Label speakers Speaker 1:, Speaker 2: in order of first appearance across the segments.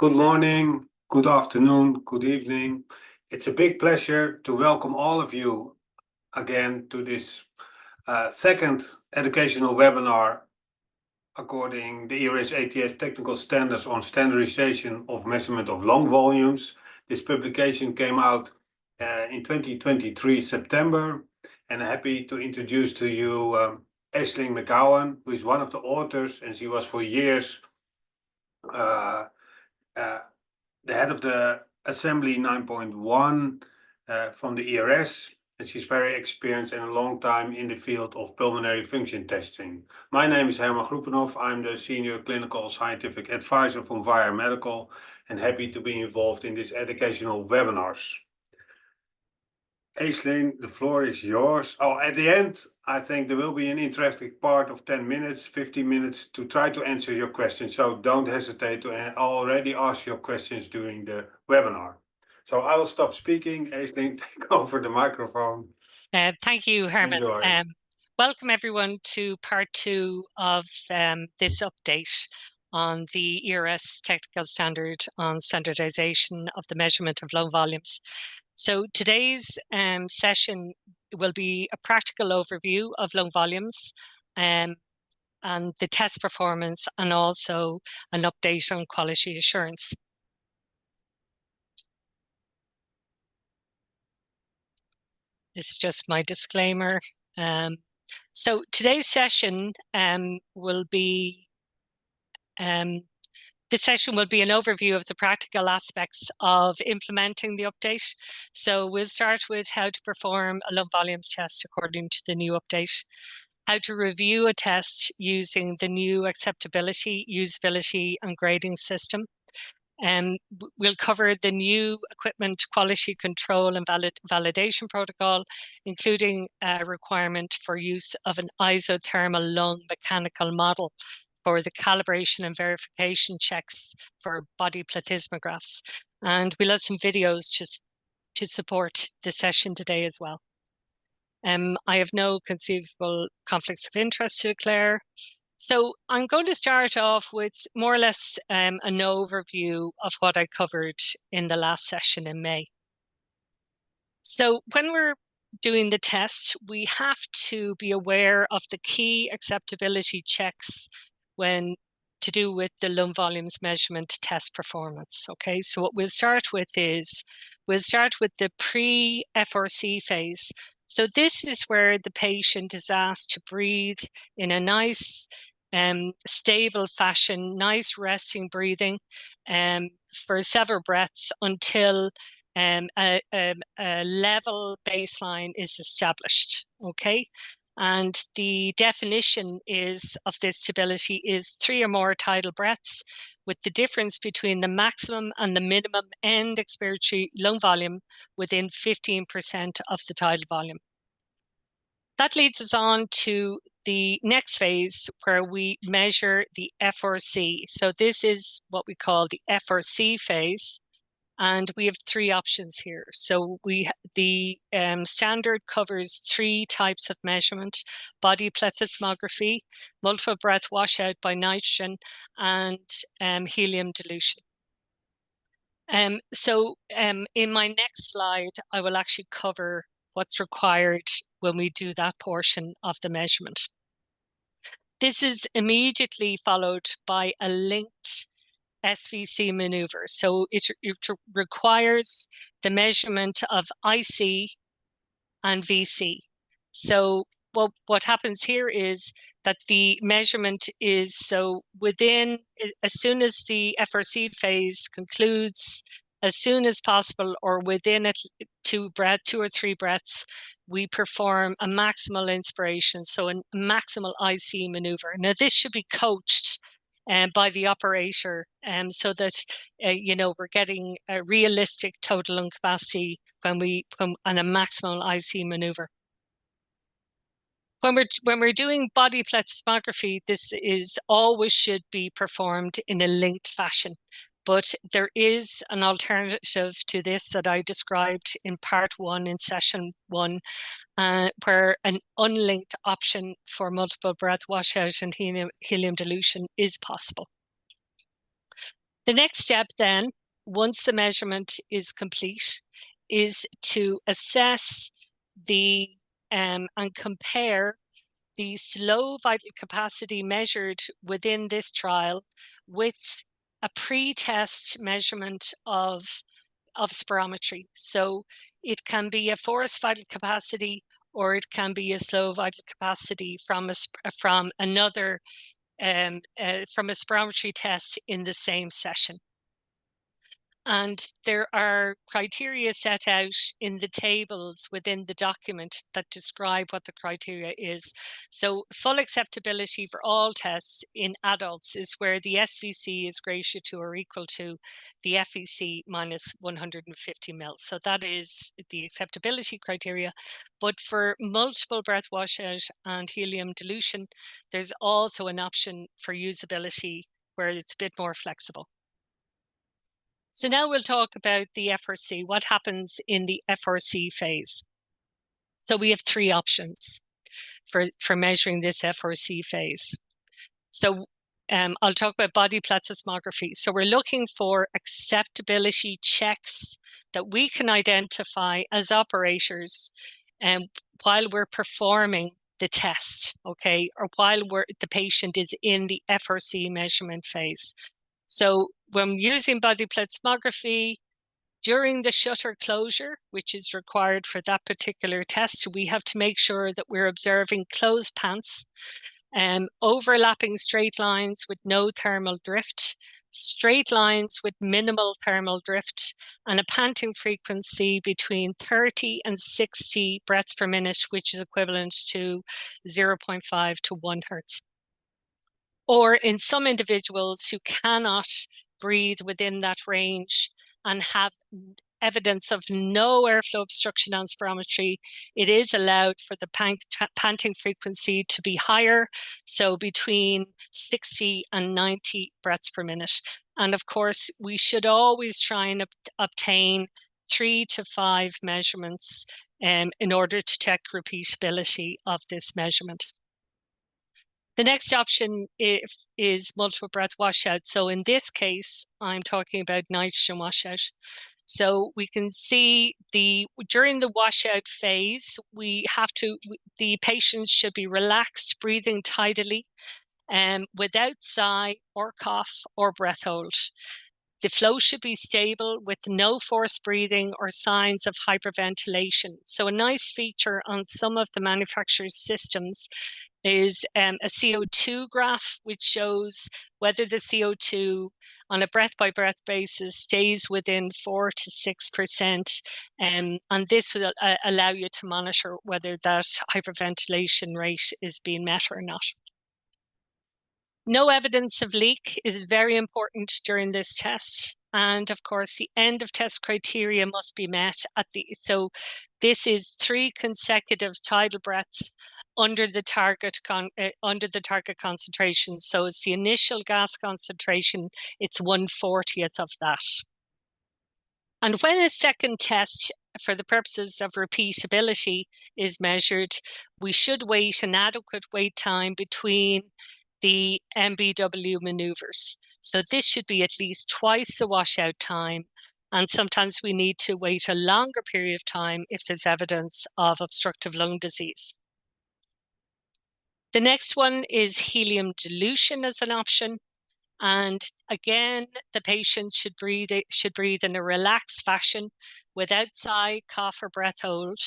Speaker 1: Good morning, good afternoon, good evening. It's a big pleasure to welcome all of you again to this second educational webinar according the ERS ATS technical standards on standardization of measurement of lung volumes. This publication came out in 2023 September, and I'm happy to introduce to you Aisling McGowan, who is one of the authors, and she was for years the head of the Assembly 9.1 from the ERS, and she's very experienced and a long time in the field of pulmonary function testing. My name is Herman Groepenhoff. I'm the Senior Clinical Scientific Advisor from Vire Medical and happy to be involved in these educational webinars. Aisling, the floor is yours. Oh, at the end, I think there will be an interesting part of 10 minutes, 15 minutes to try to answer your questions. So don't hesitate to already ask your questions during the webinar. So I will stop speaking. Aisling, take over the microphone.
Speaker 2: Thank you, Herman.
Speaker 1: Enjoy.
Speaker 2: Welcome everyone to part 2 of this update on the ERS technical standard on standardization of the measurement of lung volumes. So today's session will be a practical overview of lung volumes and the test performance, and also an update on quality assurance. This is just my disclaimer. So today's session will be this session will be an overview of the practical aspects of implementing the update. So we'll start with how to perform a lung volumes test according to the new update, how to review a test using the new acceptability, usability, and grading system. We'll cover the new equipment quality control and validation protocol, including a requirement for use of an isothermal lung mechanical model for the calibration and verification checks for body plethysmographs. And we'll have some videos just to support the session today as well. I have no conceivable conflicts of interest to declare. So I'm going to start off with more or less an overview of what I covered in the last session in May. So when we're doing the test, we have to be aware of the key acceptability checks when to do with the lung volumes measurement test performance. Okay, so what we'll start with is, we'll start with the pre-FRC phase. So this is where the patient is asked to breathe in a nice stable fashion, nice resting breathing for several breaths until a level baseline is established, okay? And the definition of this stability is 3 or more tidal breaths, with the difference between the maximum and the minimum end expiratory lung volume within 15% of the tidal volume. That leads us on to the next phase, where we measure the FRC. So this is what we call the FRC phase. And we have 3 options here. So the standard covers 3 types of measurement: body plethysmography, multiple breath washout by nitrogen, and helium dilution. In my next slide, I will actually cover what's required when we do that portion of the measurement. This is immediately followed by a linked SVC maneuver. So it requires the measurement of IC and VC. So what happens here is that the measurement is, so within, as soon as the FRC phase concludes, as soon as possible, or within 2 or 3 breaths, we perform a maximal inspiration, so a maximal IC maneuver. Now this should be coached by the operator, so that we're getting a realistic total lung capacity on a maximal IC maneuver. When we're doing body plethysmography, this is always should be performed in a linked fashion. But there is an alternative to this that I described in part 1 in session 1, where an unlinked option for multiple breath washout and helium dilution is possible. The next step then, once the measurement is complete, is to assess the and compare the slow vital capacity measured within this trial with a pre-test measurement of spirometry. So it can be a forced vital capacity, or it can be a slow vital capacity from another from a spirometry test in the same session. And there are criteria set out in the tables within the document that describe what the criteria is. So full acceptability for all tests in adults is where the SVC is greater to or equal to the FVC minus 150 mL. So that is the acceptability criteria. But for multiple breath washout and helium dilution, there's also an option for usability where it's a bit more flexible. So now we'll talk about the FRC, what happens in the FRC phase. So we have three options for measuring this FRC phase. So I'll talk about body plethysmography. So we're looking for acceptability checks that we can identify as operators while we're performing the test, okay, or while the patient is in the FRC measurement phase. So when using body plethysmography, during the shutter closure, which is required for that particular test, we have to make sure that we're observing closed pants, overlapping straight lines with no thermal drift, straight lines with minimal thermal drift, and a panting frequency between 30 and 60 breaths per minute, which is equivalent to 0.5 to 1 hertz. Or in some individuals who cannot breathe within that range and have evidence of no airflow obstruction on spirometry, it is allowed for the panting frequency to be higher, so between 60 and 90 breaths per minute. And of course, we should always try and obtain 3 to 5 measurements in order to check repeatability of this measurement. The next option is multiple breath washout. So in this case, I'm talking about nitrogen washout. So we can see during the washout phase, the patient should be relaxed, breathing tidily, without sigh or cough or breath hold. The flow should be stable with no forced breathing or signs of hyperventilation. So a nice feature on some of the manufacturer's systems is a CO2 graph, which shows whether the CO2 on a breath-by-breath basis stays within 4 to 6%. And this will allow you to monitor whether that hyperventilation rate is being met or not. No evidence of leak is very important during this test. And of course, the end of test criteria must be met so this is 3 consecutive tidal breaths under the target concentration. So it's the initial gas concentration, it's 1/40th of that. And when a second test for the purposes of repeatability is measured, we should wait an adequate wait time between the MBW maneuvers. So this should be at least twice the washout time. And sometimes we need to wait a longer period of time if there's evidence of obstructive lung disease. The next one is helium dilution as an option. And again, the patient should breathe in a relaxed fashion without sigh, cough, or breath hold.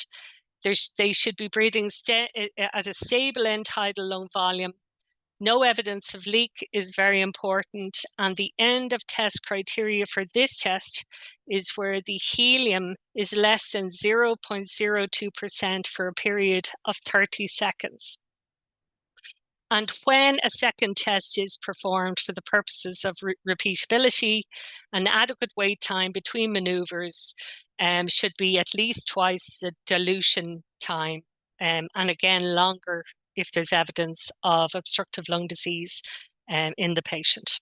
Speaker 2: They should be breathing at a stable end tidal lung volume. No evidence of leak is very important. And the end of test criteria for this test is where the helium is less than 0.02% for a period of 30 seconds. And when a second test is performed for the purposes of repeatability, an adequate wait time between maneuvers should be at least twice the dilution time, and again, longer if there's evidence of obstructive lung disease in the patient.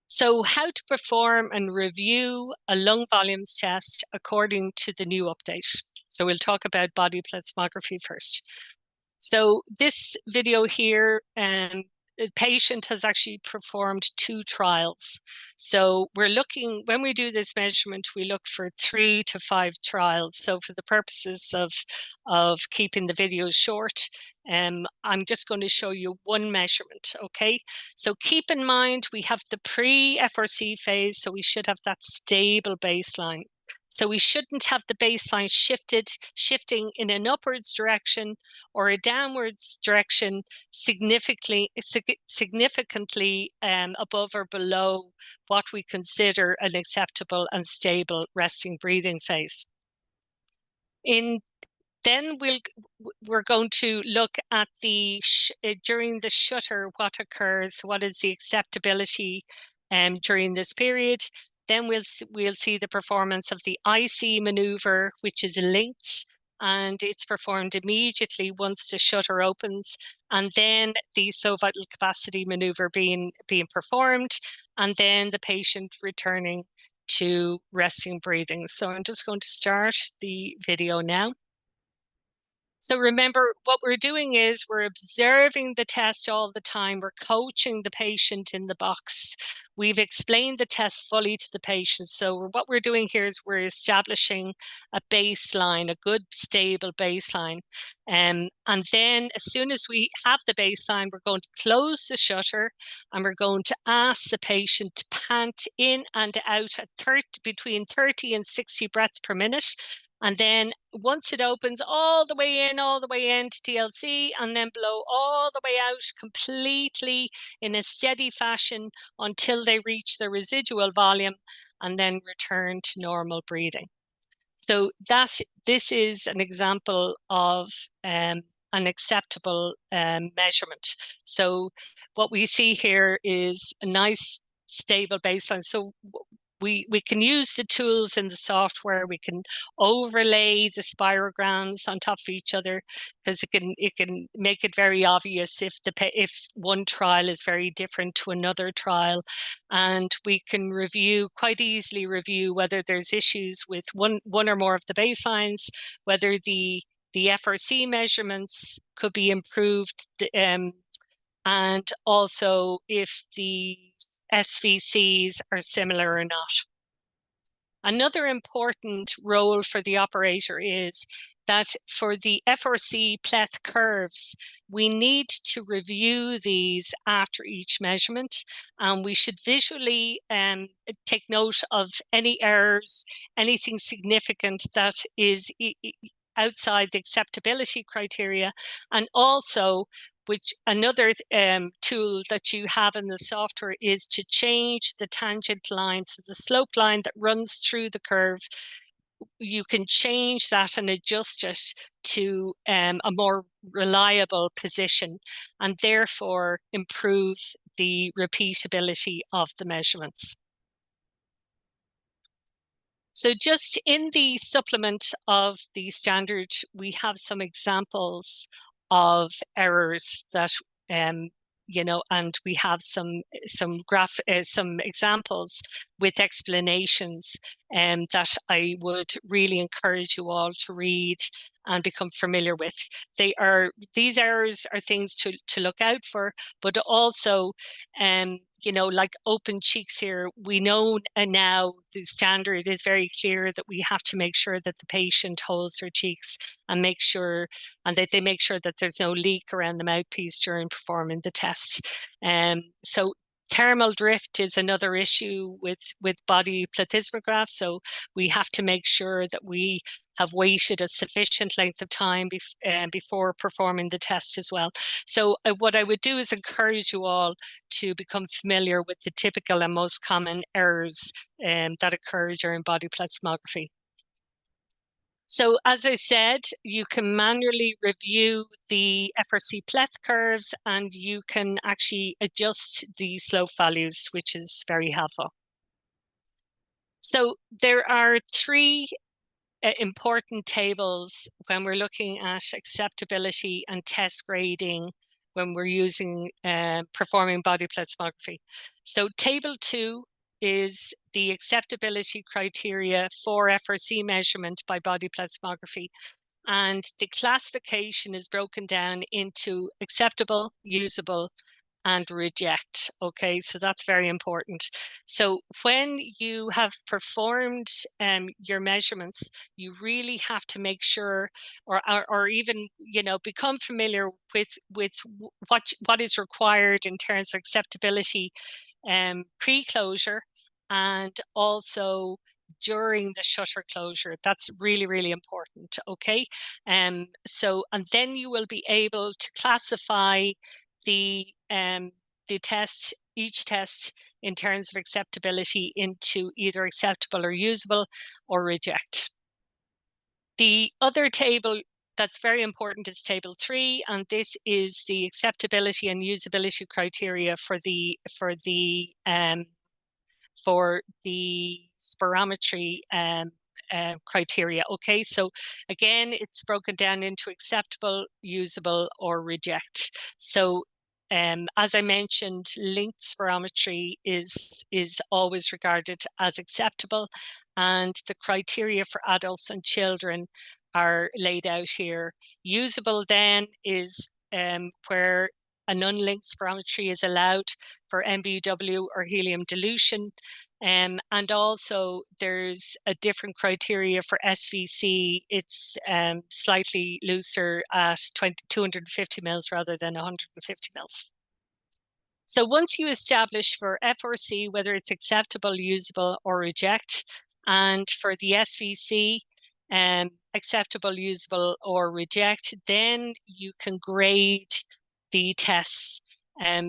Speaker 2: So how to perform and review a lung volumes test according to the new update. So we'll talk about body plethysmography first. So this video here patient has actually performed 2 trials. So we're looking, when we do this measurement, we look for 3 to 5 trials. So for the purposes of keeping the videos short, I'm just going to show you one measurement, okay? So keep in mind, we have the pre-FRC phase, so we should have that stable baseline. So we shouldn't have the baseline shifting in an upwards direction or a downwards direction significantly above or below what we consider an acceptable and stable resting breathing phase. Then we're going to look at during the shutter, what occurs, what is the acceptability during this period. Then we'll see the performance of the IC maneuver, which is linked, and it's performed immediately once the shutter opens, and then the slow vital capacity maneuver being performed, and then the patient returning to resting breathing. So I'm just going to start the video now. So remember, what we're doing is we're observing the test all the time. We're coaching the patient in the box. We've explained the test fully to the patient. So what we're doing here is we're establishing a baseline, a good, stable baseline. And then as soon as we have the baseline, we're going to close the shutter and we're going to ask the patient to pant in and out at between 30 and 60 breaths per minute. And then once it opens, all the way in to TLC, and then blow all the way out completely in a steady fashion until they reach the residual volume, and then return to normal breathing. So this is an example of an acceptable measurement. So what we see here is a nice stable baseline. So we can use the tools in the software. We can overlay the spirograms on top of each other, because it can make it very obvious if one trial is very different to another trial, and we can quite easily review whether there's issues with one or more of the baselines, whether the FRC measurements could be improved, and also if the SVCs are similar or not. Another important role for the operator is that for the FRC pleth curves, we need to review these after each measurement, and we should visually take note of any errors, anything significant that is outside the acceptability criteria, and also which another tool that you have in the software is to change the tangent line. So the slope line that runs through the curve, you can change that and adjust it to a more reliable position, and therefore improve the repeatability of the measurements. So just in the supplement of the standard, we have some examples of errors that, and we have some examples with explanations that I would really encourage you all to read and become familiar with. These errors are things to look out for, but also, like open cheeks here, we know now the standard is very clear that we have to make sure that the patient holds their cheeks and that they make sure that there's no leak around the mouthpiece during performing the test. So thermal drift is another issue with body plethysmograph. So we have to make sure that we have waited a sufficient length of time before performing the test as well. So what I would do is encourage you all to become familiar with the typical and most common errors that occur during body plethysmography. So as I said, you can manually review the FRC pleth curves, and you can actually adjust the slope values, which is very helpful. So there are 3 important tables when we're looking at acceptability and test grading when we're using performing body plethysmography. So table 2 is the acceptability criteria for FRC measurement by body plethysmography. And the classification is broken down into acceptable, usable, and reject. Okay, so that's very important. So when you have performed your measurements, you really have to make sure, or even, you know, become familiar with what is required in terms of acceptability pre-closure, and also during the shutter closure. That's really, really important. Okay, so, and then you will be able to classify the test, each test, in terms of acceptability into either acceptable or usable, or reject. The other table that's very important is table 3, and this is the acceptability and usability criteria for the spirometry criteria. Okay, so again, it's broken down into acceptable, usable, or reject. So as I mentioned, linked spirometry is always regarded as acceptable, and the criteria for adults and children are laid out here. Usable then is where an unlinked spirometry is allowed for MBW or helium dilution. And also there's a different criteria for SVC. It's slightly looser at 250 mils rather than 150 mils. So once you establish for FRC whether it's acceptable, usable, or reject, and for the SVC, acceptable, usable, or reject, then you can grade the tests.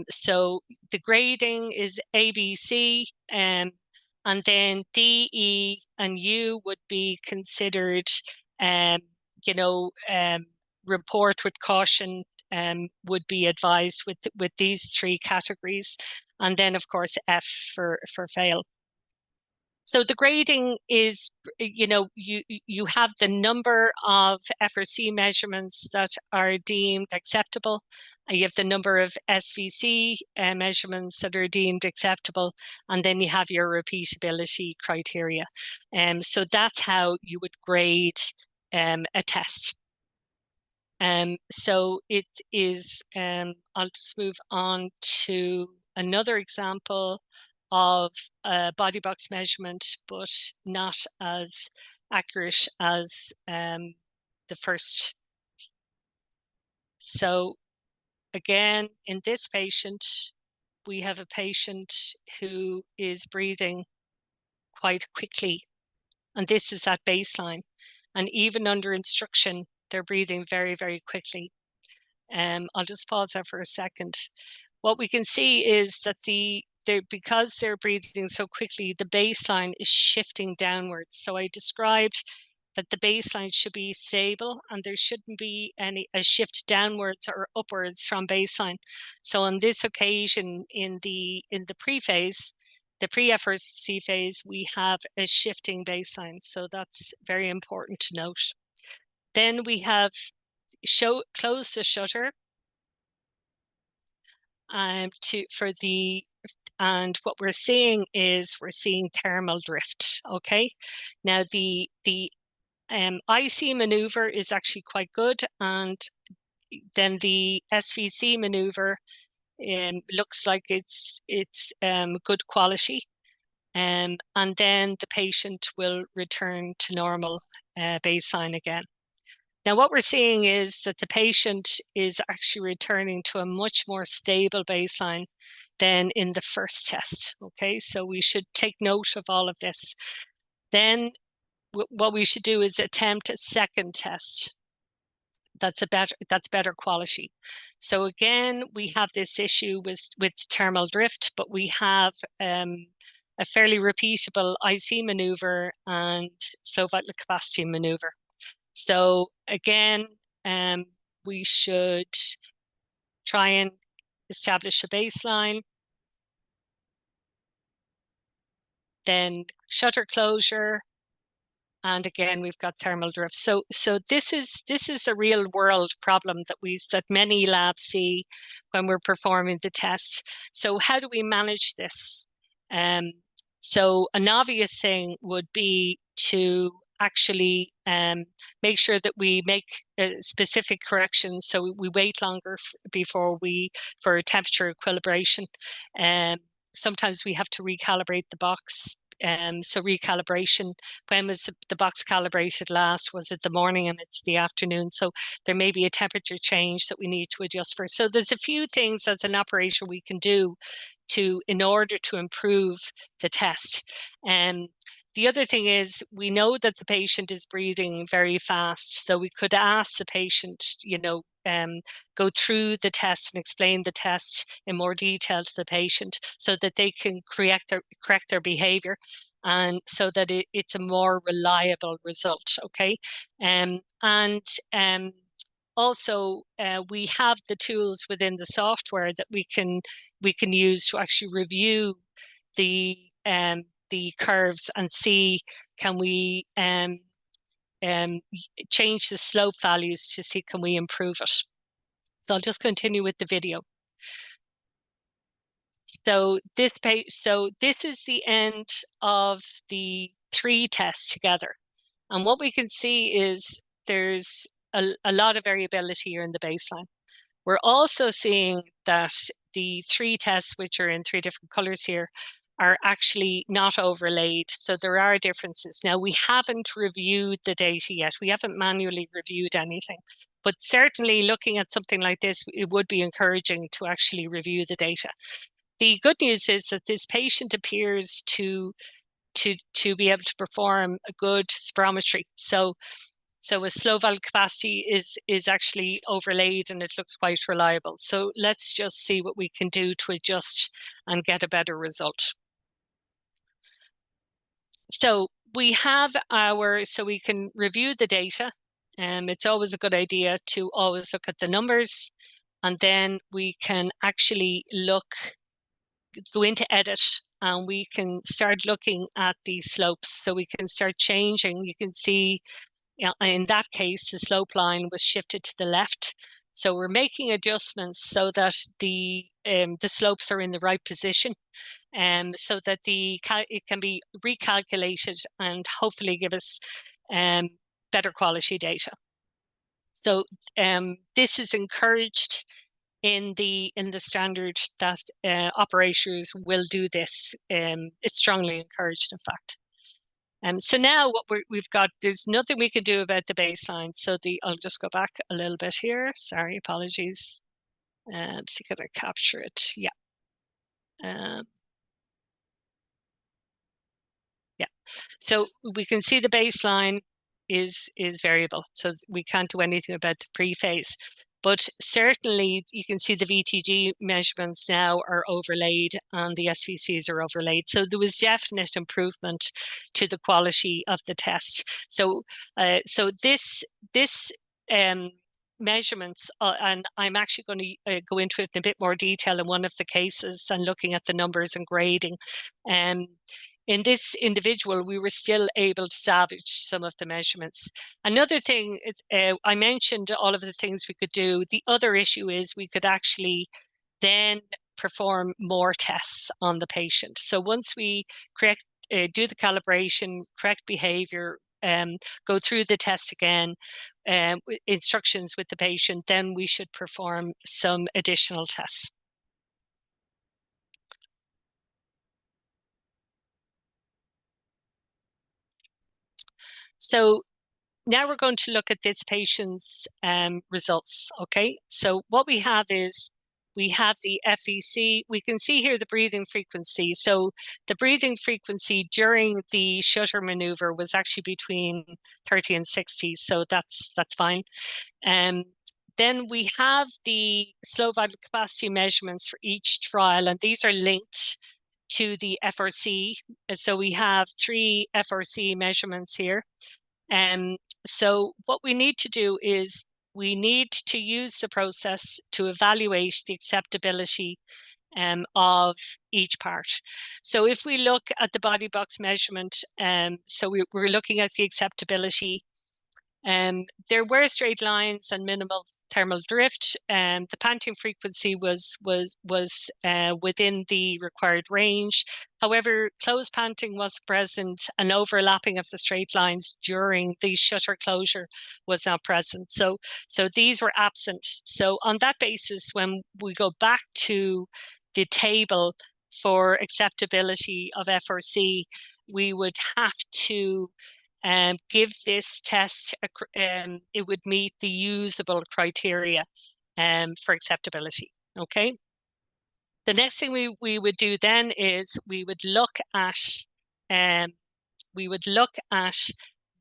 Speaker 2: So the grading is ABC, and then D, E, and U would be considered, you know, report with caution, would be advised with these 3 categories, and then of course F for fail. So the grading is, you know, you have the number of FRC measurements that are deemed acceptable, and you have the number of SVC measurements that are deemed acceptable, and then you have your repeatability criteria. So that's how you would grade a test. So it is, I'll just move on to another example of a body box measurement, but not as accurate as the first. So again, in this patient, we have a patient who is breathing quite quickly, and this is at baseline. And even under instruction, they're breathing very, very quickly. I'll just pause there for a second. What we can see is that because they're breathing so quickly, the baseline is shifting downwards. So I described that the baseline should be stable, and there shouldn't be a shift downwards or upwards from baseline. So on this occasion, in the pre-phase, the pre-FRC phase, we have a shifting baseline. So that's very important to note. Then we have close the shutter and what we're seeing is thermal drift. Okay, now the IC maneuver is actually quite good, and then the SVC maneuver looks like it's good quality, and then the patient will return to normal baseline again. Now, what we're seeing is that the patient is actually returning to a much more stable baseline than in the first test. Okay, so we should take note of all of this. Then what we should do is attempt a second test that's better quality. So again, we have this issue with thermal drift, but we have a fairly repeatable IC maneuver and slow vital capacity maneuver. So again, we should try and establish a baseline, then shutter closure, and again we've got thermal drift. So this is a real world problem that many labs see when we're performing the test. So how do we manage this? So an obvious thing would be to actually make sure that we make specific corrections. So we wait longer before for temperature equilibration. Sometimes we have to recalibrate the box. So recalibration, when was the box calibrated last? Was it the morning and it's the afternoon? So there may be a temperature change that we need to adjust for. So there's a few things as an operator we can do in order to improve the test. The other thing is, we know that the patient is breathing very fast. So we could ask the patient, go through the test and explain the test in more detail to the patient so that they can correct their behavior, and so that it's a more reliable result. Okay. Also, we have the tools within the software that we can use to actually review the curves and see, can we change the slope values to see, can we improve it. So I'll just continue with the video. So this is the end of the 3 tests together. And what we can see is there's a lot of variability here in the baseline. We're also seeing that the 3 tests, which are in 3 different colors here, are actually not overlaid. So there are differences. Now, we haven't reviewed the data yet. We haven't manually reviewed anything. But certainly looking at something like this, it would be encouraging to actually review the data. The good news is that this patient appears to be able to perform a good spirometry. So a slow valve capacity is actually overlaid and it looks quite reliable. So let's just see what we can do to adjust and get a better result. So we we can review the data. It's always a good idea to always look at the numbers, and then we can actually go into edit, and we can start looking at the slopes. So we can start changing. You can see, in that case, the slope line was shifted to the left. So we're making adjustments so that the slopes are in the right position, so that it can be recalculated and hopefully give us better quality data. So this is encouraged in the standard that operators will do this. It's strongly encouraged, in fact. So now what we've got, there's nothing we can do about the baseline. So I'll just go back a little bit here. Sorry, apologies. See, can I capture it? Yeah. Yeah. So we can see the baseline is variable. So we can't do anything about the pre-phase. But certainly you can see the VTG measurements now are overlaid and the SVCs are overlaid. So there was definite improvement to the quality of the test. So this measurements, and I'm actually going to go into it in a bit more detail in one of the cases and looking at the numbers and grading. In this individual, we were still able to salvage some of the measurements. Another thing, I mentioned all of the things we could do. The other issue is we could actually then perform more tests on the patient. So once we do the calibration, correct behavior, go through the test again, instructions with the patient, then we should perform some additional tests. So now we're going to look at this patient's results, okay? So what we have is, we have the FVC. We can see here the breathing frequency. So the breathing frequency during the shutter maneuver was actually between 30 and 60. So that's fine. Then we have the slow vital capacity measurements for each trial, and these are linked to the FRC. So we have 3 FRC measurements here. So what we need to do is we need to use the process to evaluate the acceptability of each part. So if we look at the body box measurement, so we're looking at the acceptability. There were straight lines and minimal thermal drift, and the panting frequency was within the required range. However, closed panting was present, and overlapping of the straight lines during the shutter closure was not present. So these were absent. So on that basis, when we go back to the table for acceptability of FRC, we would have to give this test, it would meet the usable criteria for acceptability, okay? The next thing we would do then is we would look at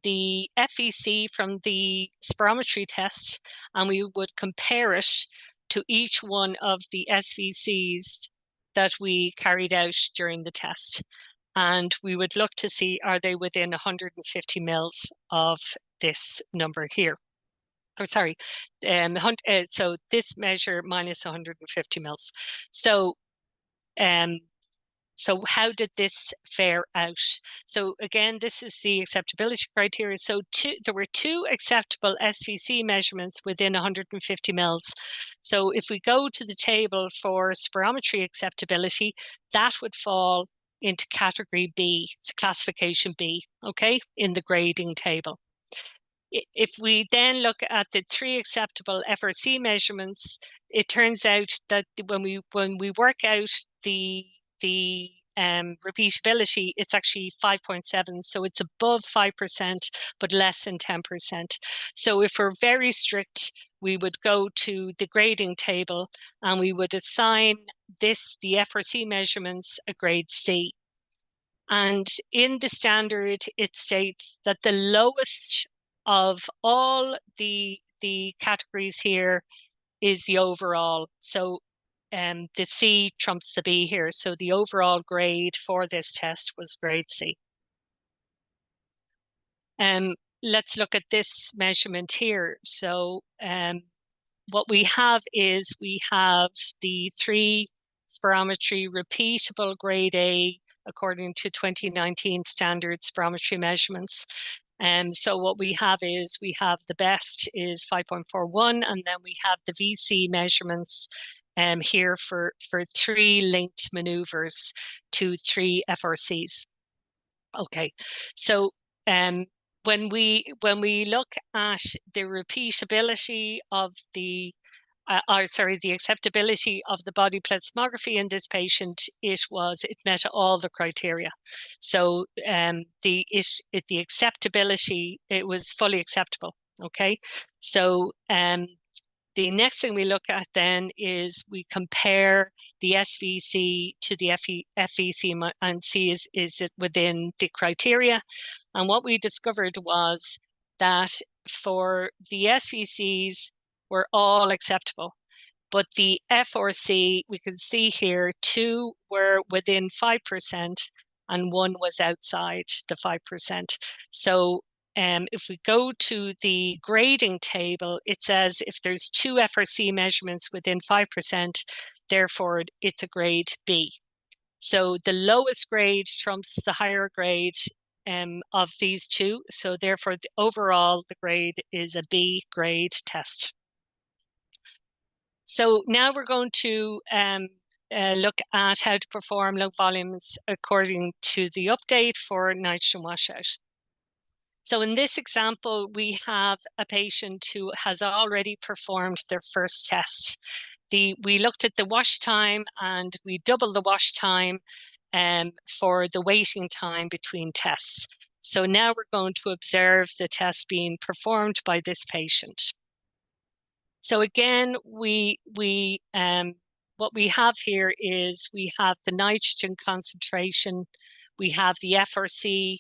Speaker 2: the FEC from the spirometry test, and we would compare it to each one of the SVCs that we carried out during the test. And we would look to see, are they within 150 mils of this number here? Oh, sorry. So this measure minus 150 mils. So how did this fare out? So again, this is the acceptability criteria. So there were two acceptable SVC measurements within 150 mils. So if we go to the table for spirometry acceptability, that would fall into category B, it's classification B, okay, in the grading table. If we then look at the three acceptable FRC measurements, it turns out that when we work out the repeatability, it's actually 5.7, so it's above 5%, but less than 10%. So if we're very strict, we would go to the grading table and we would assign the FRC measurements a grade C. And in the standard, it states that the lowest of all the categories here is the overall. So the C trumps the B here. So the overall grade for this test was grade C. Let's look at this measurement here. So what we have is we have the 3 spirometry repeatable grade A according to 2019 standard spirometry measurements. So what we have is we have the best is 5.41, and then we have the VC measurements here for 3 linked maneuvers to 3 FRCs. Okay, so when we look at the repeatability of the acceptability of the body plethysmography in this patient, it met all the criteria. So the acceptability, it was fully acceptable. Okay, so the next thing we look at then is we compare the SVC to the FEC and see is it within the criteria. And what we discovered was that for the SVCs were all acceptable, but the FRC, we can see here, 2 were within 5% and 1 was outside the 5%. So if we go to the grading table, it says if there's 2 FRC measurements within 5%, therefore it's a grade B. So the lowest grade trumps the higher grade of these 2. So therefore, overall, the grade is a B grade test. So now we're going to look at how to perform lung volumes according to the update for nitrogen washout. So in this example, we have a patient who has already performed their first test. We looked at the wash time and we doubled the wash time for the waiting time between tests. So now we're going to observe the test being performed by this patient. So again, what we have here is we have the nitrogen concentration, we have the FRC,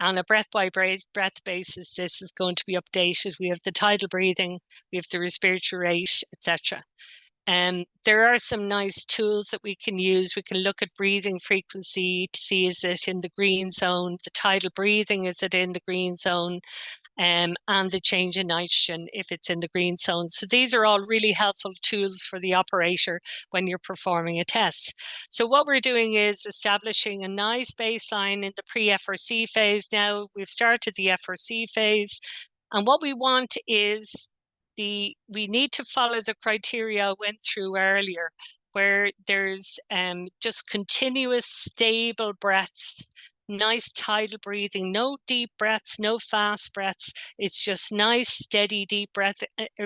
Speaker 2: on a breath-by-breath basis, this is going to be updated. We have the tidal breathing, we have the respiratory rate, etc. There are some nice tools that we can use. We can look at breathing frequency to see is it in the green zone, the tidal breathing, is it in the green zone, and the change in nitrogen if it's in the green zone. So these are all really helpful tools for the operator when you're performing a test. So what we're doing is establishing a nice baseline in the pre-FRC phase. Now we've started the FRC phase. And what we want is we need to follow the criteria I went through earlier, where there's just continuous stable breaths, nice tidal breathing, no deep breaths, no fast breaths. It's just nice, steady, deep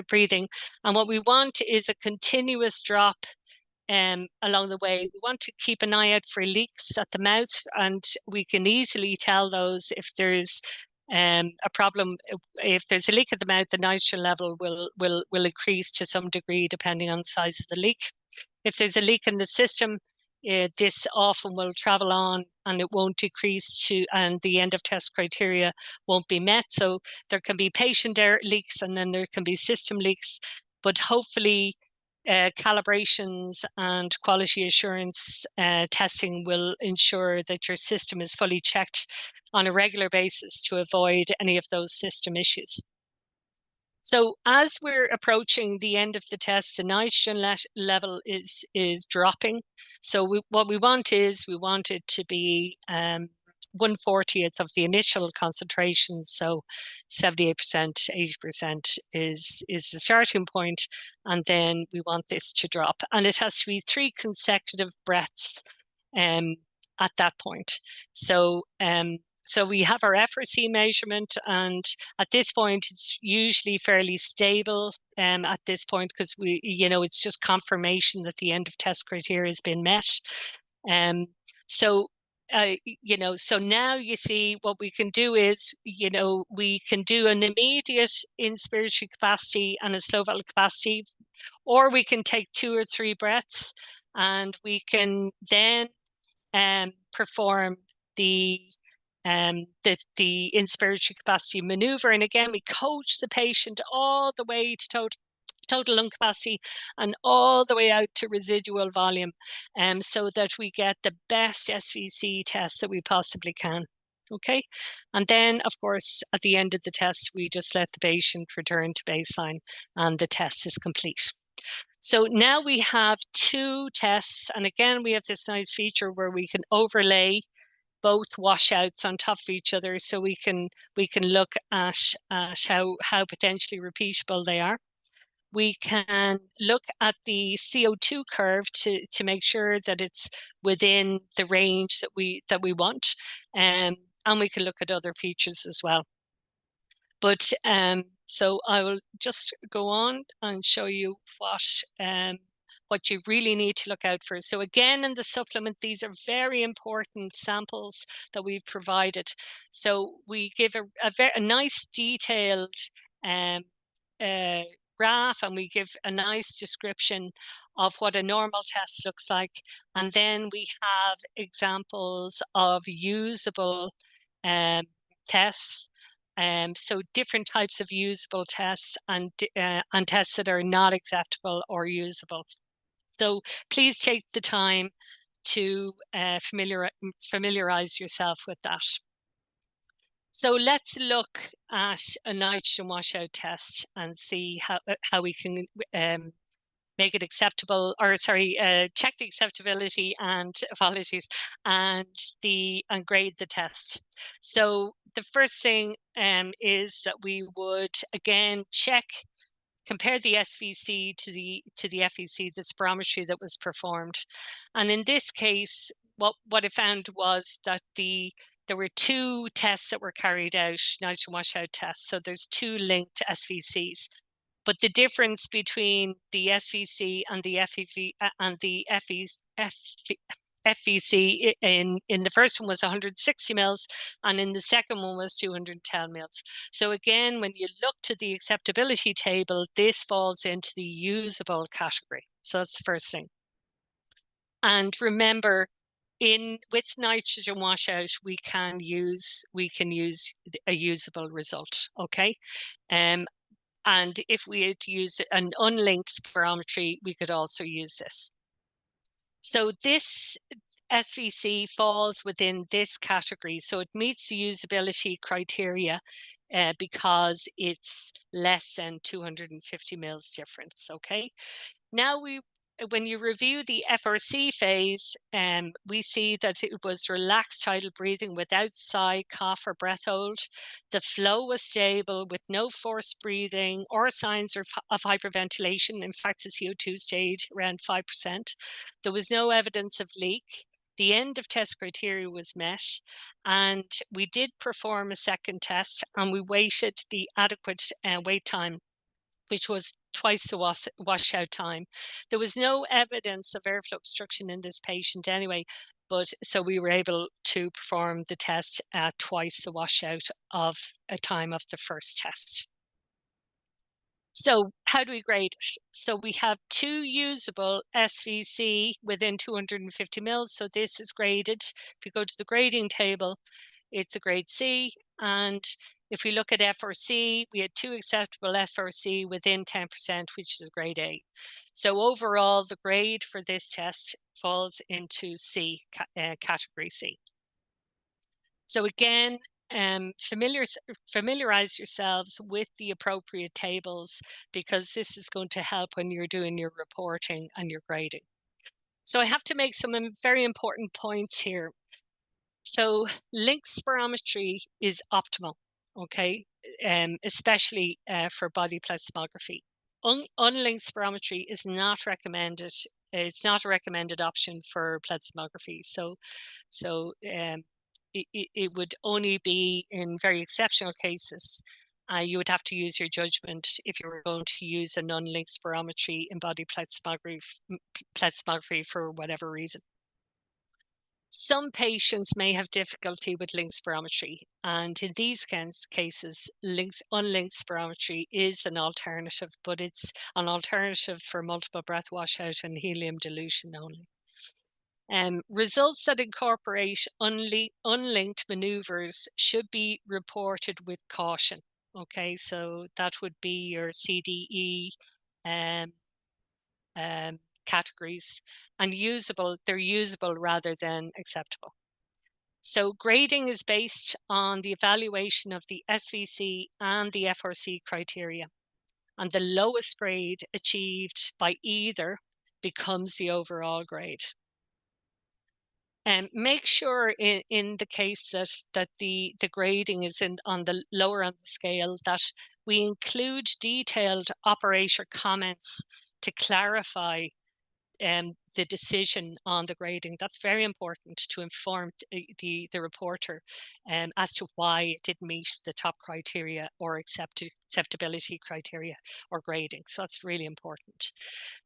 Speaker 2: breathing. And what we want is a continuous drop along the way. We want to keep an eye out for leaks at the mouth, and we can easily tell those if there's a problem. If there's a leak at the mouth, the nitrogen level will increase to some degree depending on the size of the leak. If there's a leak in the system, this often will travel on and it won't decrease and the end of test criteria won't be met. So there can be patient air leaks and then there can be system leaks, but hopefully calibrations and quality assurance testing will ensure that your system is fully checked on a regular basis to avoid any of those system issues. So as we're approaching the end of the test, the nitrogen level is dropping. So what we want is, we want it to be 1/40th of the initial concentration. So 78%, 80% is the starting point. And then we want this to drop. And it has to be 3 consecutive breaths at that point. So so we have our FRC measurement, and at this point, it's usually fairly stable at this point, because it's just confirmation that the end of test criteria has been met. So now you see what we can do is, we can do an immediate inspiratory capacity and a slow vital capacity, or we can take 2 or 3 breaths, and we can then perform the inspiratory capacity maneuver. And again, we coach the patient all the way to total lung capacity and all the way out to residual volume, so that we get the best SVC test that we possibly can. Okay. And then, of course, at the end of the test, we just let the patient return to baseline and the test is complete. So now we have 2 tests. And again, we have this nice feature where we can overlay both washouts on top of each other, so we can look at how potentially repeatable they are. We can look at the CO2 curve to make sure that it's within the range that we want, and we can look at other features as well. But so I will just go on and show you what you really need to look out for. So again, in the supplement, these are very important samples that we've provided. So we give a nice detailed graph, and we give a nice description of what a normal test looks like. And then we have examples of usable tests. So different types of usable tests and tests that are not acceptable or usable. So please take the time to familiarize yourself with that. So let's look at a nitrogen washout test and see how we can make it acceptable, or sorry, check the acceptability and apologies, and grade the test. So the first thing is that we would again compare the SVC to the FVC, the spirometry that was performed. And in this case, what I found was that there were 2 tests that were carried out, nitrogen washout tests. So there's 2 linked SVCs. But the difference between the SVC and the FVC in the first one was 160 mils, and in the second one was 210 mils. So again, when you look to the acceptability table, this falls into the usable category. So that's the first thing. And remember, with nitrogen washout, we can use a usable result. Okay. And if we had used an unlinked spirometry, we could also use this. So this SVC falls within this category. So it meets the usability criteria because it's less than 250 mils difference. Okay. Now we when you review the FRC phase, we see that it was relaxed tidal breathing without sigh, cough, or breath hold. The flow was stable with no forced breathing or signs of hyperventilation. In fact, the CO2 stayed around 5%. There was no evidence of leak. The end of test criteria was met, and we did perform a second test, and we waited the adequate wait time, which was twice the washout time. There was no evidence of airflow obstruction in this patient anyway, but so we were able to perform the test at twice the washout of a time of the first test. So how do we grade it? So we have 2 usable SVC within 250 mils. So this is graded. If you go to the grading table, it's a grade C. And if we look at FRC, we had 2 acceptable FRC within 10%, which is grade A. So overall, the grade for this test falls into C, category C. So again, familiarize yourselves with the appropriate tables, because this is going to help when you're doing your reporting and your grading. So I have to make some very important points here. So link spirometry is optimal, okay, especially for body plethysmography. Unlinked spirometry is not recommended. It's not a recommended option for plethysmography. So it would only be in very exceptional cases. You would have to use your judgment if you were going to use a non-linked spirometry in body plethysmography for whatever reason. Some patients may have difficulty with linked spirometry, and in these cases, unlinked spirometry is an alternative, but it's an alternative for multiple breath washout and helium dilution only. Results that incorporate unlinked maneuvers should be reported with caution. Okay, so that would be your CDE categories, and they're usable rather than acceptable. So grading is based on the evaluation of the SVC and the FRC criteria, and the lowest grade achieved by either becomes the overall grade. And make sure in the case that the grading is on the lower on the scale, that we include detailed operator comments to clarify the decision on the grading. That's very important to inform the reporter as to why it didn't meet the top criteria or acceptability criteria or grading. So that's really important.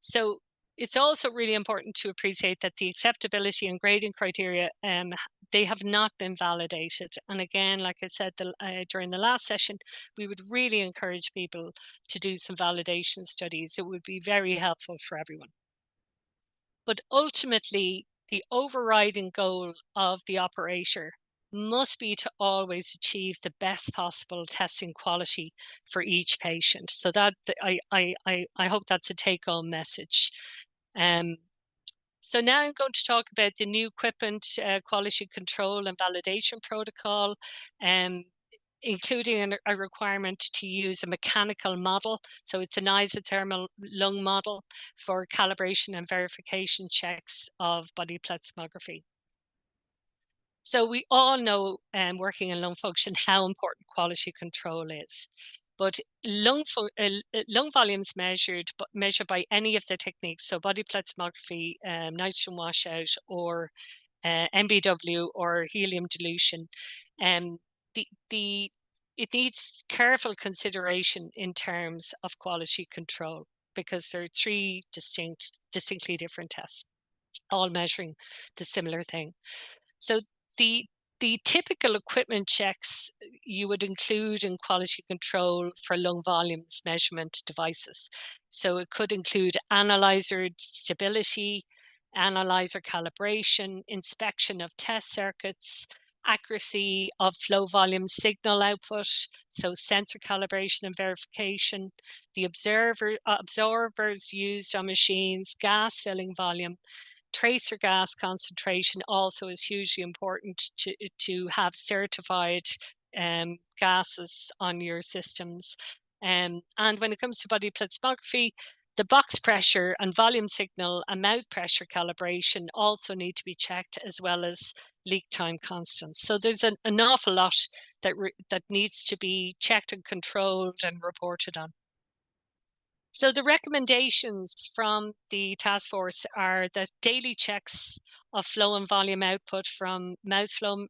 Speaker 2: So it's also really important to appreciate that the acceptability and grading criteria, they have not been validated. And again, like I said during the last session, we would really encourage people to do some validation studies. It would be very helpful for everyone. But ultimately, the overriding goal of the operator must be to always achieve the best possible testing quality for each patient. So that I hope that's a take-home message. So now I'm going to talk about the new equipment quality control and validation protocol, including a requirement to use a mechanical model. So it's an isothermal lung model for calibration and verification checks of body plethysmography. So we all know, working in lung function, how important quality control is. But lung volumes measured by any of the techniques, so body plethysmography, nitrogen washout, or MBW or helium dilution, it needs careful consideration in terms of quality control, because there are 3 distinctly different tests, all measuring the similar thing. So the typical equipment checks you would include in quality control for lung volumes measurement devices. So it could include analyzer stability, analyzer calibration, inspection of test circuits, accuracy of flow volume signal output, so sensor calibration and verification, the absorbers used on machines, gas filling volume. Tracer gas concentration also is hugely important to have certified gases on your systems. And when it comes to body plethysmography, The box pressure and volume signal and mouth pressure calibration also need to be checked, as well as leak time constants. So there's an awful lot that needs to be checked and controlled and reported on. So the recommendations from the task force are that daily checks of flow and volume output from mouth flow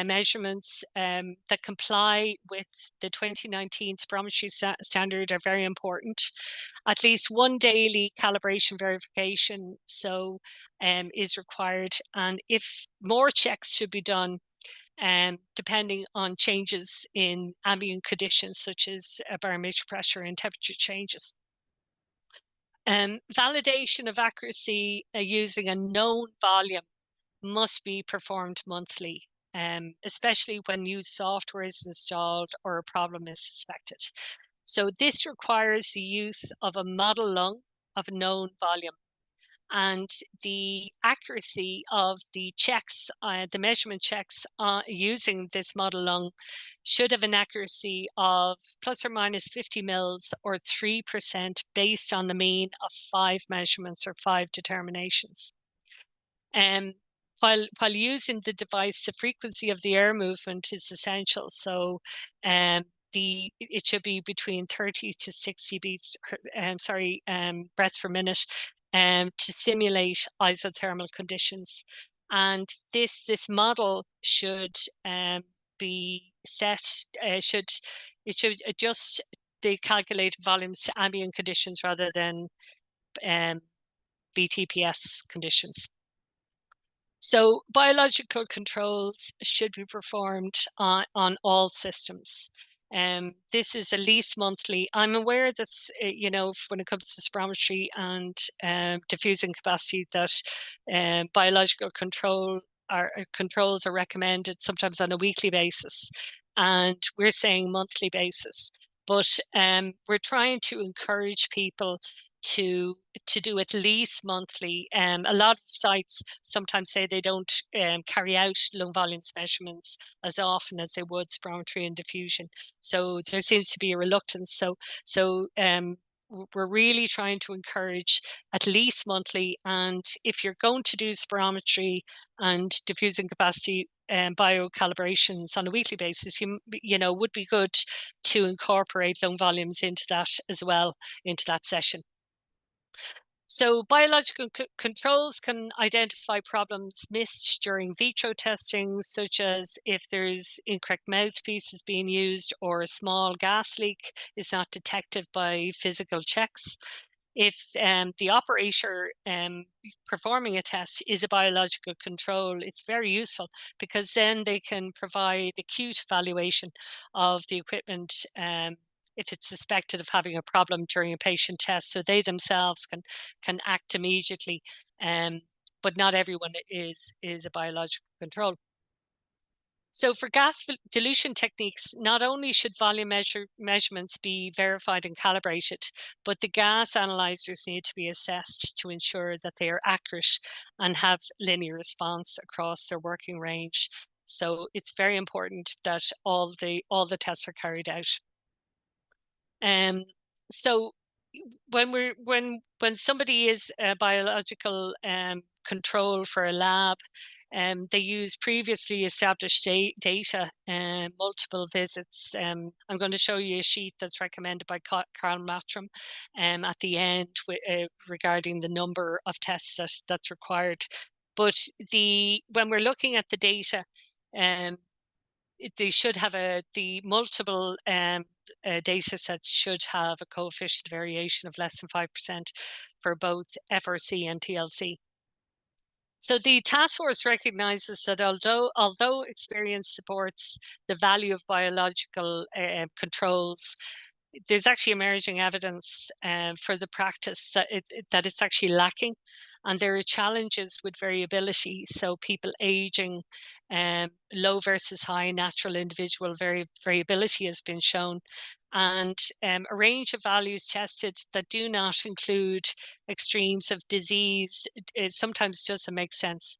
Speaker 2: measurements that comply with the 2019 spirometry standard are very important. At least one daily calibration verification is required, and if more checks should be done depending on changes in ambient conditions such as barometric pressure and temperature changes. Validation of accuracy using a known volume must be performed monthly, especially when new software is installed or a problem is suspected. So this requires the use of a model lung of a known volume, and the accuracy of the checks, the measurement checks using this model lung should have an accuracy of plus or minus 50 mils or 3% based on the mean of 5 measurements or 5 determinations. While using the device, the frequency of the air movement is essential. So it should be between 30 to 60 breaths per minute to simulate isothermal conditions. And this model should be set, it should adjust the calculated volumes to ambient conditions rather than BTPS conditions. So biological controls should be performed on all systems. This is at least monthly. I'm aware that, when it comes to spirometry and diffusing capacity, that biological controls are recommended sometimes on a weekly basis, and we're saying monthly basis. But we're trying to encourage people to do at least monthly. A lot of sites sometimes say they don't carry out lung volumes measurements as often as they would spirometry and diffusion. So there seems to be a reluctance. So we're really trying to encourage at least monthly. And if you're going to do spirometry and diffusing capacity biocalibrations on a weekly basis, would be good to incorporate lung volumes into that as well, into that session. So biological controls can identify problems missed during vitro testing, such as if there's incorrect mouthpieces being used or a small gas leak is not detected by physical checks. If the operator performing a test is a biological control, it's very useful, because then they can provide acute evaluation of the equipment if it's suspected of having a problem during a patient test, so they themselves can act immediately. But not everyone is a biological control. So for gas dilution techniques, not only should volume measurements be verified and calibrated, but the gas analyzers need to be assessed to ensure that they are accurate and have linear response across their working range. So it's very important that all the tests are carried out. So when somebody is a biological control for a lab, they use previously established data and multiple visits. I'm going to show you a sheet that's recommended by Carl Matram at the end regarding the number of tests that's required. But when we're looking at the data, they should have the multiple data sets should have a coefficient variation of less than 5% for both FRC and TLC. So the task force recognizes that although experience supports the value of biological controls, there's actually emerging evidence for the practice that it's actually lacking, and there are challenges with variability. So people aging, low versus high natural individual variability has been shown, and a range of values tested that do not include extremes of disease. It sometimes doesn't make sense.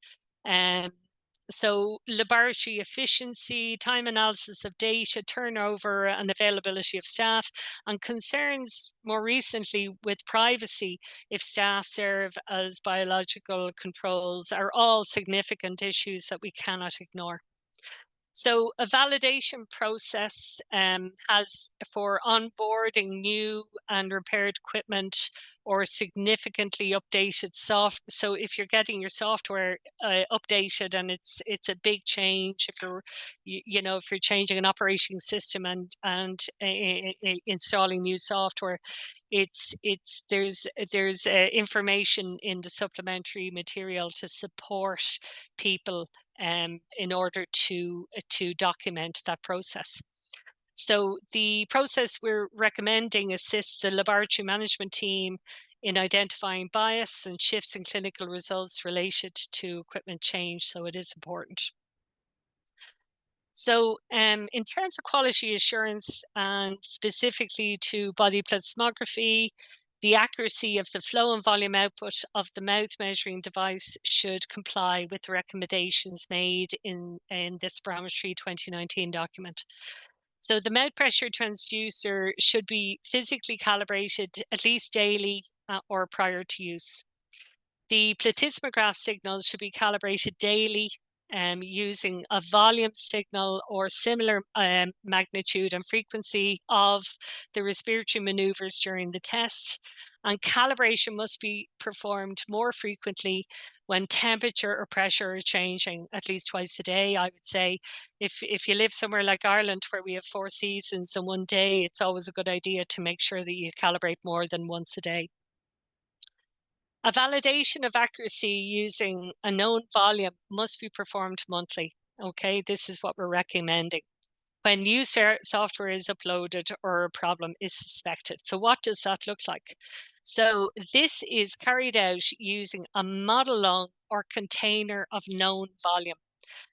Speaker 2: So laboratory efficiency, time analysis of data, turnover and availability of staff, and concerns more recently with privacy if staff serve as biological controls are all significant issues that we cannot ignore. So a validation process has for onboarding new and repaired equipment or significantly updated software. So if you're getting your software updated and it's a big change, if you're if you're changing an operating system and installing new software, there's information in the supplementary material to support people in order to document that process. So the process we're recommending assists the laboratory management team in identifying bias and shifts in clinical results related to equipment change. So it is important. So in terms of quality assurance and specifically to body plethysmography, the accuracy of the flow and volume output of the mouth measuring device should comply with the recommendations made in this Parametry 2019 document. So the mouth pressure transducer should be physically calibrated at least daily or prior to use. The plethysmograph signal should be calibrated daily using a volume signal or similar magnitude and frequency of the respiratory maneuvers during the test. And calibration must be performed more frequently when temperature or pressure are changing, at least twice a day, I would say. If you live somewhere like Ireland where we have 4 seasons in one day, it's always a good idea to make sure that you calibrate more than once a day. A validation of accuracy using a known volume must be performed monthly. Okay, this is what we're recommending when new software is uploaded or a problem is suspected. So what does that look like? So this is carried out using a model lung or container of known volume.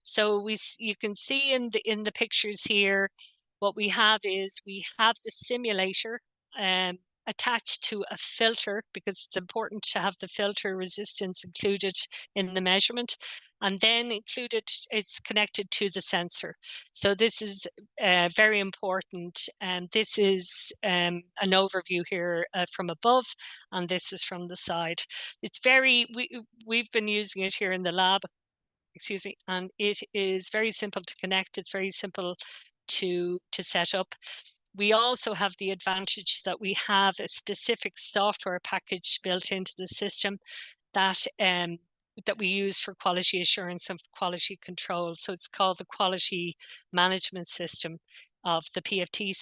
Speaker 2: So you can see in the pictures here, what we have is we have the simulator attached to a filter, because it's important to have the filter resistance included in the measurement, and then it's connected to the sensor. So this is very important, and this is an overview here from above, and this is from the side. It's we've been using it here in the lab, excuse me, and it is very simple to connect. It's very simple to set up. We also have the advantage that we have a specific software package built into the system that that we use for quality assurance and quality control. So it's called the Quality Management System of the PFT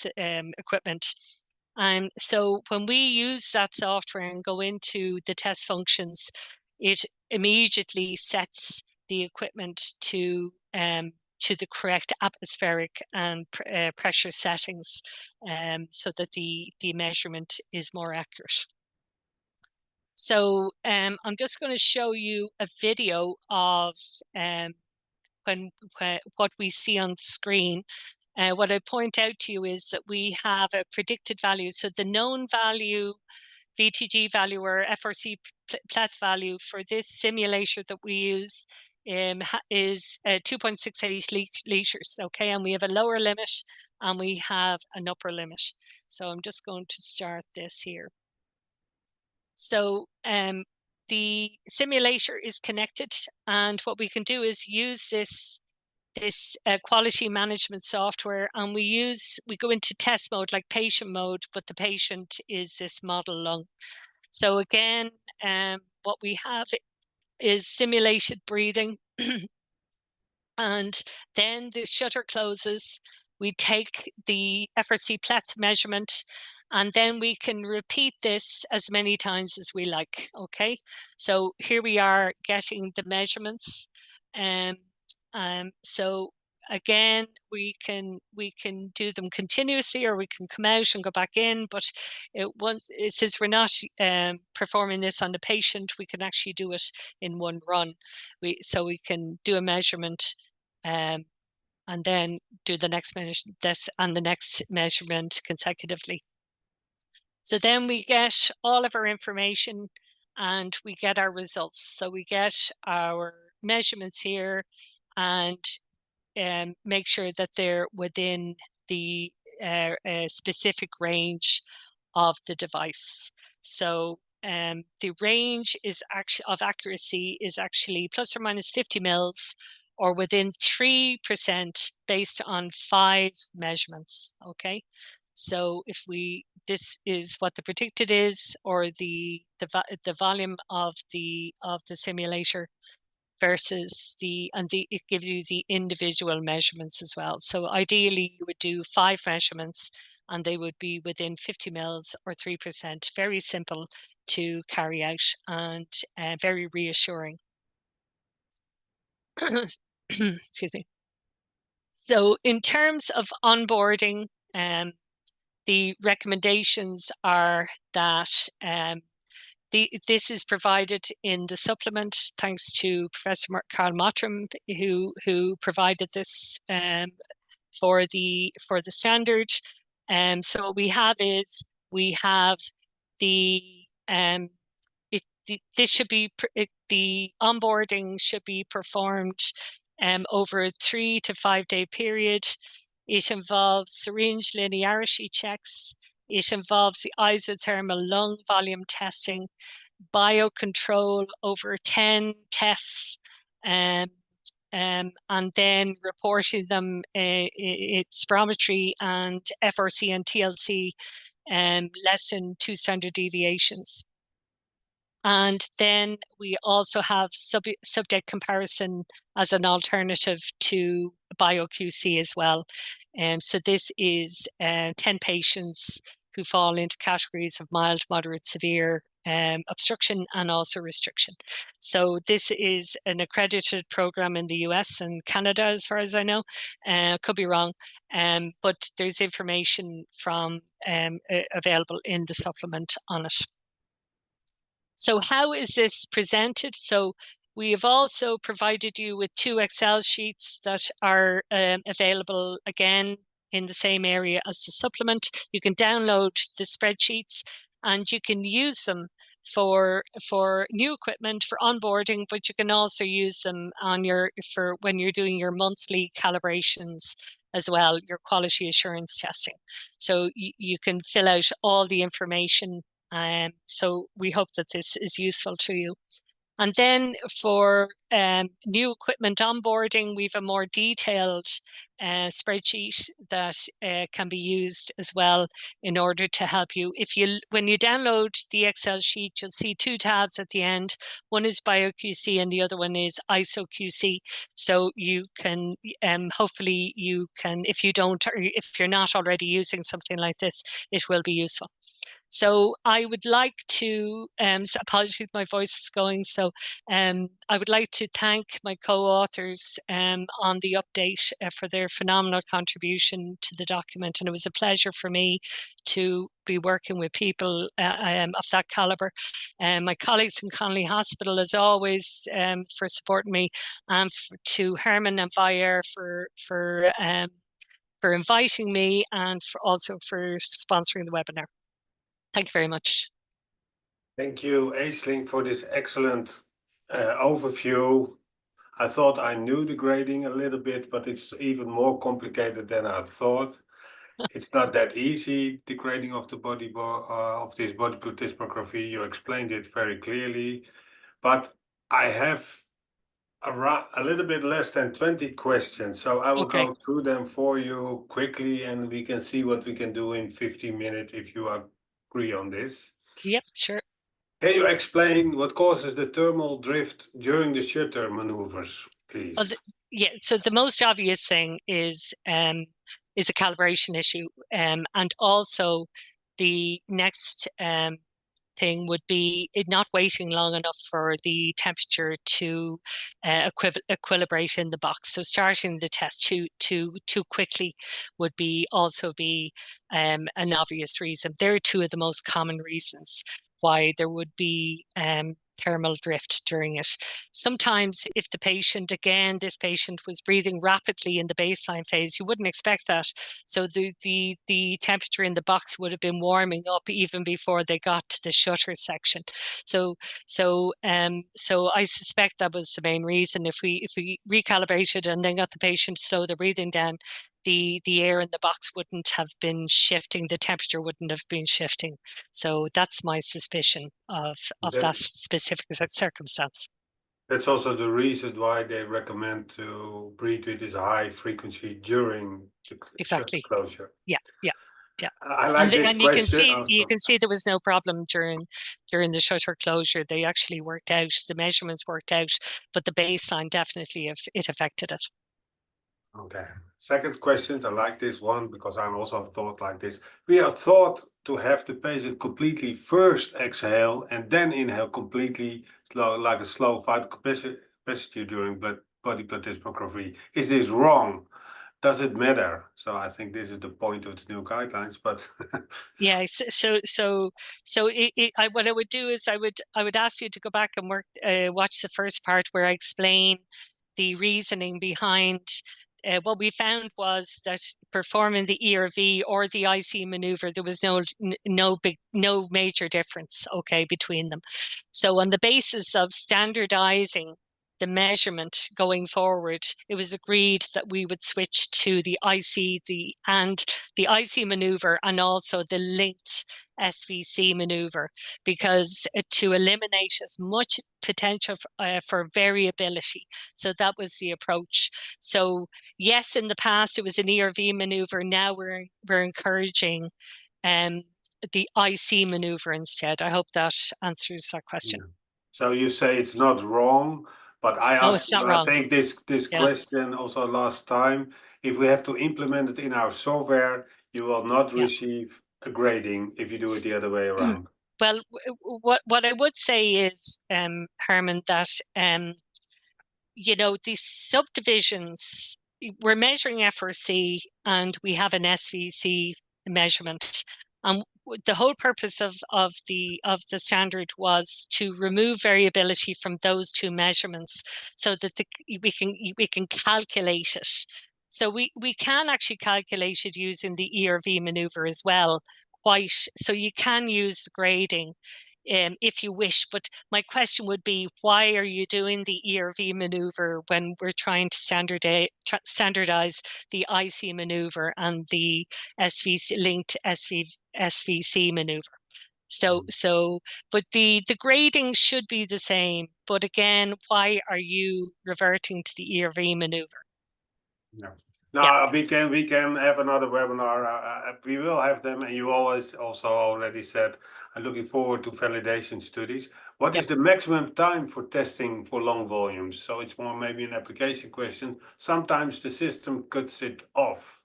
Speaker 2: equipment. So when we use that software and go into the test functions, it immediately sets the equipment to the correct atmospheric and pressure settings, so that the measurement is more accurate. So I'm just going to show you a video of what we see on the screen. What I point out to you is that we have a predicted value. So the known value, VTG value or FRC pleth value for this simulator that we use is 2.68 liters, okay? And we have a lower limit and we have an upper limit. So I'm just going to start this here. So the simulator is connected, and what we can do is use this quality management software, and we go into test mode, like patient mode, but the patient is this model lung. So again, what we have is simulated breathing. And then the shutter closes. We take the FRC pleth measurement, and then we can repeat this as many times as we like. Okay, so here we are getting the measurements. So again, we can do them continuously, or we can come out and go back in. But since we're not performing this on the patient, we can actually do it in one run. So we can do a measurement, and then do the next and the next measurement consecutively. So then we get all of our information and we get our results. So we get our measurements here, and make sure that they're within the specific range of the device. So the range is actually of accuracy is actually plus or minus 50 mils or within 3% based on 5 measurements. Okay. So if this is what the predicted is, or the volume of the simulator versus it gives you the individual measurements as well. So ideally you would do 5 measurements and they would be within 50 mils or 3%. Very simple to carry out and very reassuring. Excuse me. So in terms of onboarding, the recommendations are that this is provided in the supplement, thanks to Professor Carl Mottram, who provided this for the standard. So what we have is the this should be the onboarding should be performed over a 3 to 5 day period. It involves syringe linearity checks. It involves the isothermal lung volume testing, biocontrol over 10 tests, and then reporting them its spirometry and FRC and TLC less than 2 standard deviations. And then we also have subject comparison as an alternative to BioQC as well. So this is 10 patients who fall into categories of mild, moderate, severe obstruction and also restriction. So this is an accredited program in the US and Canada, as far as I know. Could be wrong, but there's information from available in the supplement on it. So how is this presented? So we have also provided you with 2 Excel sheets that are available again in the same area as the supplement. You can download the spreadsheets and you can use them for new equipment, for onboarding, but you can also use them on for when you're doing your monthly calibrations as well, your quality assurance testing. So you can fill out all the information. So we hope that this is useful to you. And then for new equipment onboarding, we have a more detailed spreadsheet that can be used as well in order to help you. When you download the Excel sheet, you'll see 2 tabs at the end. One is BioQC and the other one is ISOQC. So you can hopefully you can, if you're not already using something like this, it will be useful. So I would like to, apologies, my voice is going. So I would like to thank my co-authors on the update for their phenomenal contribution to the document. And it was a pleasure for me to be working with people of that caliber. My colleagues in Connolly Hospital, as always, for supporting me, and to Herman and Vayer for inviting me, and also for sponsoring the webinar. Thank you very much.
Speaker 1: Thank you, Aisling, for this excellent overview. I thought I knew the grading a little bit, but it's even more complicated than I thought. It's not that easy, the grading of the of this body plethysmography. You explained it very clearly, but I have a little bit less than 20 questions, so I will go through them for you quickly, and we can see what we can do in 15 minutes if you agree on this.
Speaker 2: Yep, sure.
Speaker 1: Can you explain what causes the thermal drift during the shutter maneuvers, please?
Speaker 2: So the most obvious thing is a calibration issue, and also the next thing would be it not waiting long enough for the temperature to equilibrate in the box. So starting the test too quickly would also be an obvious reason. There are 2 of the most common reasons why there would be thermal drift during it. Sometimes if the patient, again, this patient was breathing rapidly in the baseline phase, you wouldn't expect that. So the temperature in the box would have been warming up even before they got to the shutter section. So I suspect that was the main reason. If we recalibrated and then got the patient to slow their breathing down, the air in the box wouldn't have been shifting, the temperature wouldn't have been shifting. So that's my suspicion of that specific circumstance.
Speaker 1: That's also the reason why they recommend to breathe with this high frequency during the shutter
Speaker 2: Exactly.
Speaker 1: closure.
Speaker 2: Yeah.
Speaker 1: I like this
Speaker 2: And you can
Speaker 1: question.
Speaker 2: see there was no problem during the shutter closure. They actually worked out, the measurements worked out, but the baseline definitely, if it affected it.
Speaker 1: Okay. Second question. I like this one because I'm also thought like this. We are thought to have the patient completely first exhale and then inhale completely, slow, like a slow vital capacity during body plethysmography. Is this wrong? Does it matter? So I think this is the point of the new guidelines. But
Speaker 2: yeah, what I would do is I would ask you to go back and watch the first part where I explain the reasoning behind. What we found was that performing the ERV or the IC maneuver, there was no major difference, okay, between them. So on the basis of standardizing the measurement going forward, it was agreed that we would switch to the IC maneuver and also the linked SVC maneuver, because to eliminate as much potential for variability. So that was the approach. So yes, in the past it was an ERV maneuver. Now we're encouraging the IC maneuver instead. I hope that answers that question.
Speaker 1: yeah. So you say it's not wrong, but I
Speaker 2: No,
Speaker 1: asked
Speaker 2: it's not
Speaker 1: you, I
Speaker 2: wrong.
Speaker 1: think this
Speaker 2: Yeah.
Speaker 1: question also last time. If we have to implement it in our software, you will not
Speaker 2: Yeah.
Speaker 1: receive a grading if you do it the other way around.
Speaker 2: Well, what I would say is, Herman, that these subdivisions, we're measuring FRC and we have an SVC measurement. And the whole purpose of the standard was to remove variability from those two measurements so that we can calculate it. So we can actually calculate it using the ERV maneuver as well. So you can use the grading if you wish. But my question would be, why are you doing the ERV maneuver when we're trying to standardize the IC maneuver and the linked SVC maneuver? But the grading should be the same. But again, why are you reverting to the ERV maneuver?
Speaker 1: No. No, we can have another webinar. We will have them, and you always also already said, I'm looking forward to validation studies. What is the maximum time for testing for long volumes? So it's more maybe an application question. Sometimes the system cuts it off.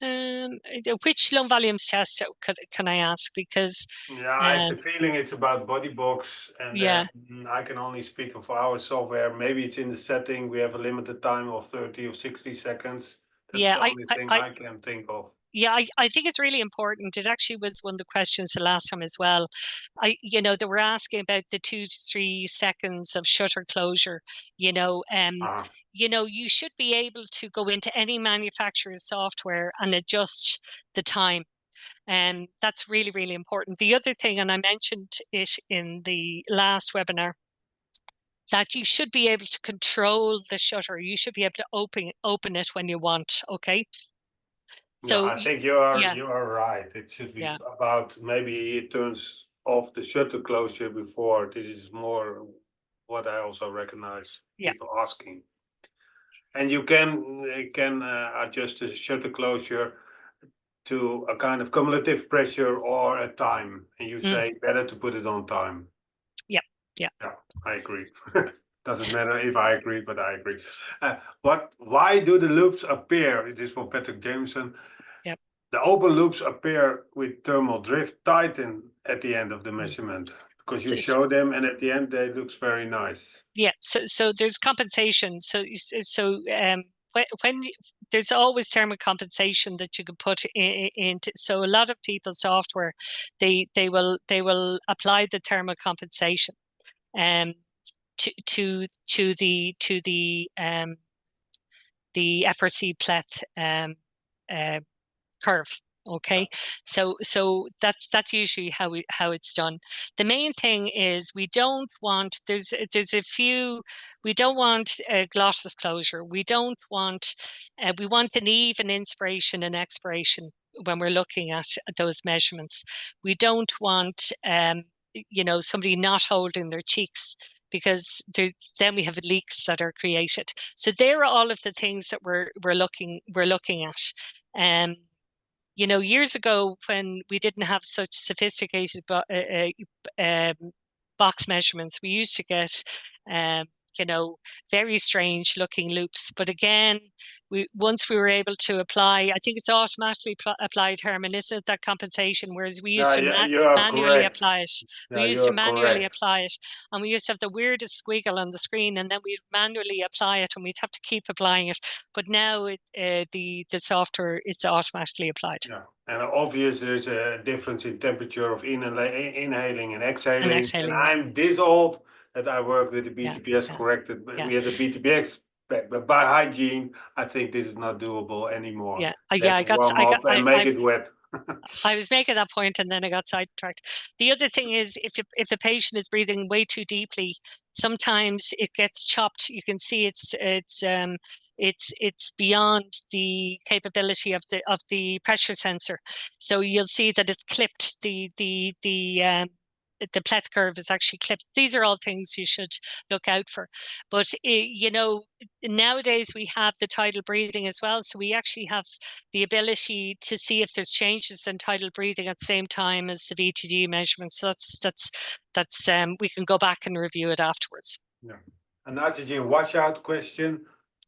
Speaker 2: Which long volumes test can I ask? Because
Speaker 1: yeah, I have the feeling it's about body box, and I can only speak of our software. Maybe it's in the setting. We have a limited time of 30 or 60 seconds. That's the only thing I can think of.
Speaker 2: Yeah, I think it's really important. It actually was one of the questions the last time as well. They were asking about the 2 to 3 seconds of shutter closure. You should be able to go into any manufacturer's software and adjust the time. And that's really, really important. The other thing, and I mentioned it in the last webinar, that you should be able to control the shutter. You should be able to open it when you want. Okay.
Speaker 1: So I think you are right. It should be about, maybe it turns off the shutter closure before. This is more what I also recognize people asking. And you can adjust the shutter closure to a kind of cumulative pressure or a time, and you say better to put it on time. Yeah, I agree. Doesn't matter if I agree, but I agree. Why do the loops appear? It is from Patrick Jameson.
Speaker 2: Yep.
Speaker 1: The open loops appear with thermal drift tighten at the end of the measurement, because you show them, and at the end they looks very nice.
Speaker 2: Yeah. So there's compensation. So there's always thermal compensation that you can put into. So a lot of people's software, they will apply the thermal compensation um to the FRC plet uh, curve. Okay, so that's usually how it's done. The main thing is we don't want there's a few we don't want glottis closure. We don't want we want an even inspiration and expiration when we're looking at those measurements. We don't want somebody not holding their cheeks because then we have leaks that are created. So there are all of the things that we're looking at. Years ago when we didn't have such sophisticated box measurements, we used to get, um, very strange looking loops. But again, once we were able to apply, I think it's automatically applied, Herman, isn't it, that compensation? Whereas we used to
Speaker 1: Yeah, you are
Speaker 2: manually
Speaker 1: correct.
Speaker 2: apply it. We
Speaker 1: Yeah,
Speaker 2: used
Speaker 1: you
Speaker 2: to
Speaker 1: are
Speaker 2: manually
Speaker 1: correct.
Speaker 2: apply it, and we used to have the weirdest squiggle on the screen, and then we'd manually apply it, and we'd have to keep applying it. But now the software, it's automatically applied.
Speaker 1: Yeah, and obvious there's a difference in temperature of inhaling and
Speaker 2: And
Speaker 1: exhaling. And
Speaker 2: exhaling, yeah,
Speaker 1: I'm this old that I work with the
Speaker 2: yeah,
Speaker 1: BTPS
Speaker 2: yeah,
Speaker 1: corrected, but
Speaker 2: yeah,
Speaker 1: we had the BTPS back. But by hygiene, I think this is not doable anymore.
Speaker 2: yeah.
Speaker 1: Let's warm up and make it wet.
Speaker 2: I was making that point and then I got sidetracked. The other thing is if a patient is breathing way too deeply, sometimes it gets chopped. You can see it's beyond the capability of the pressure sensor. So you'll see that it's clipped. The pleth curve is actually clipped. These are all things you should look out for. But nowadays we have the tidal breathing as well, so we actually have the ability to see if there's changes in tidal breathing at the same time as the VTG measurements. So that's we can go back and review it afterwards.
Speaker 1: Yeah. An nitrogen washout question.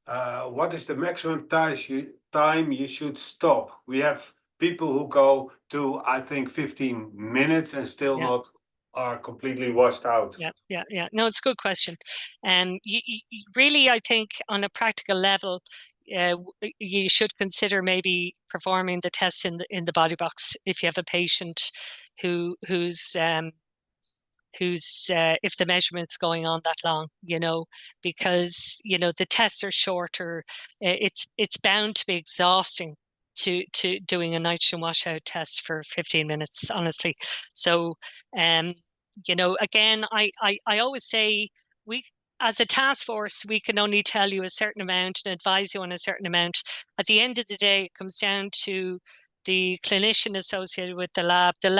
Speaker 1: What is the maximum time you should stop? We have people who go to, I think, 15 minutes and still
Speaker 2: Yeah.
Speaker 1: not are completely washed out.
Speaker 2: Yeah. No, it's a good question. You really, I think, on a practical level, you should consider maybe performing the test in the body box if you have a patient who's if the measurement's going on that long, because the tests are shorter. It's bound to be exhausting to doing a nitrogen washout test for 15 minutes, honestly. So again, I always say we, as a task force, we can only tell you a certain amount and advise you on a certain amount. At the end of the day, it comes down to the clinician associated with the lab, the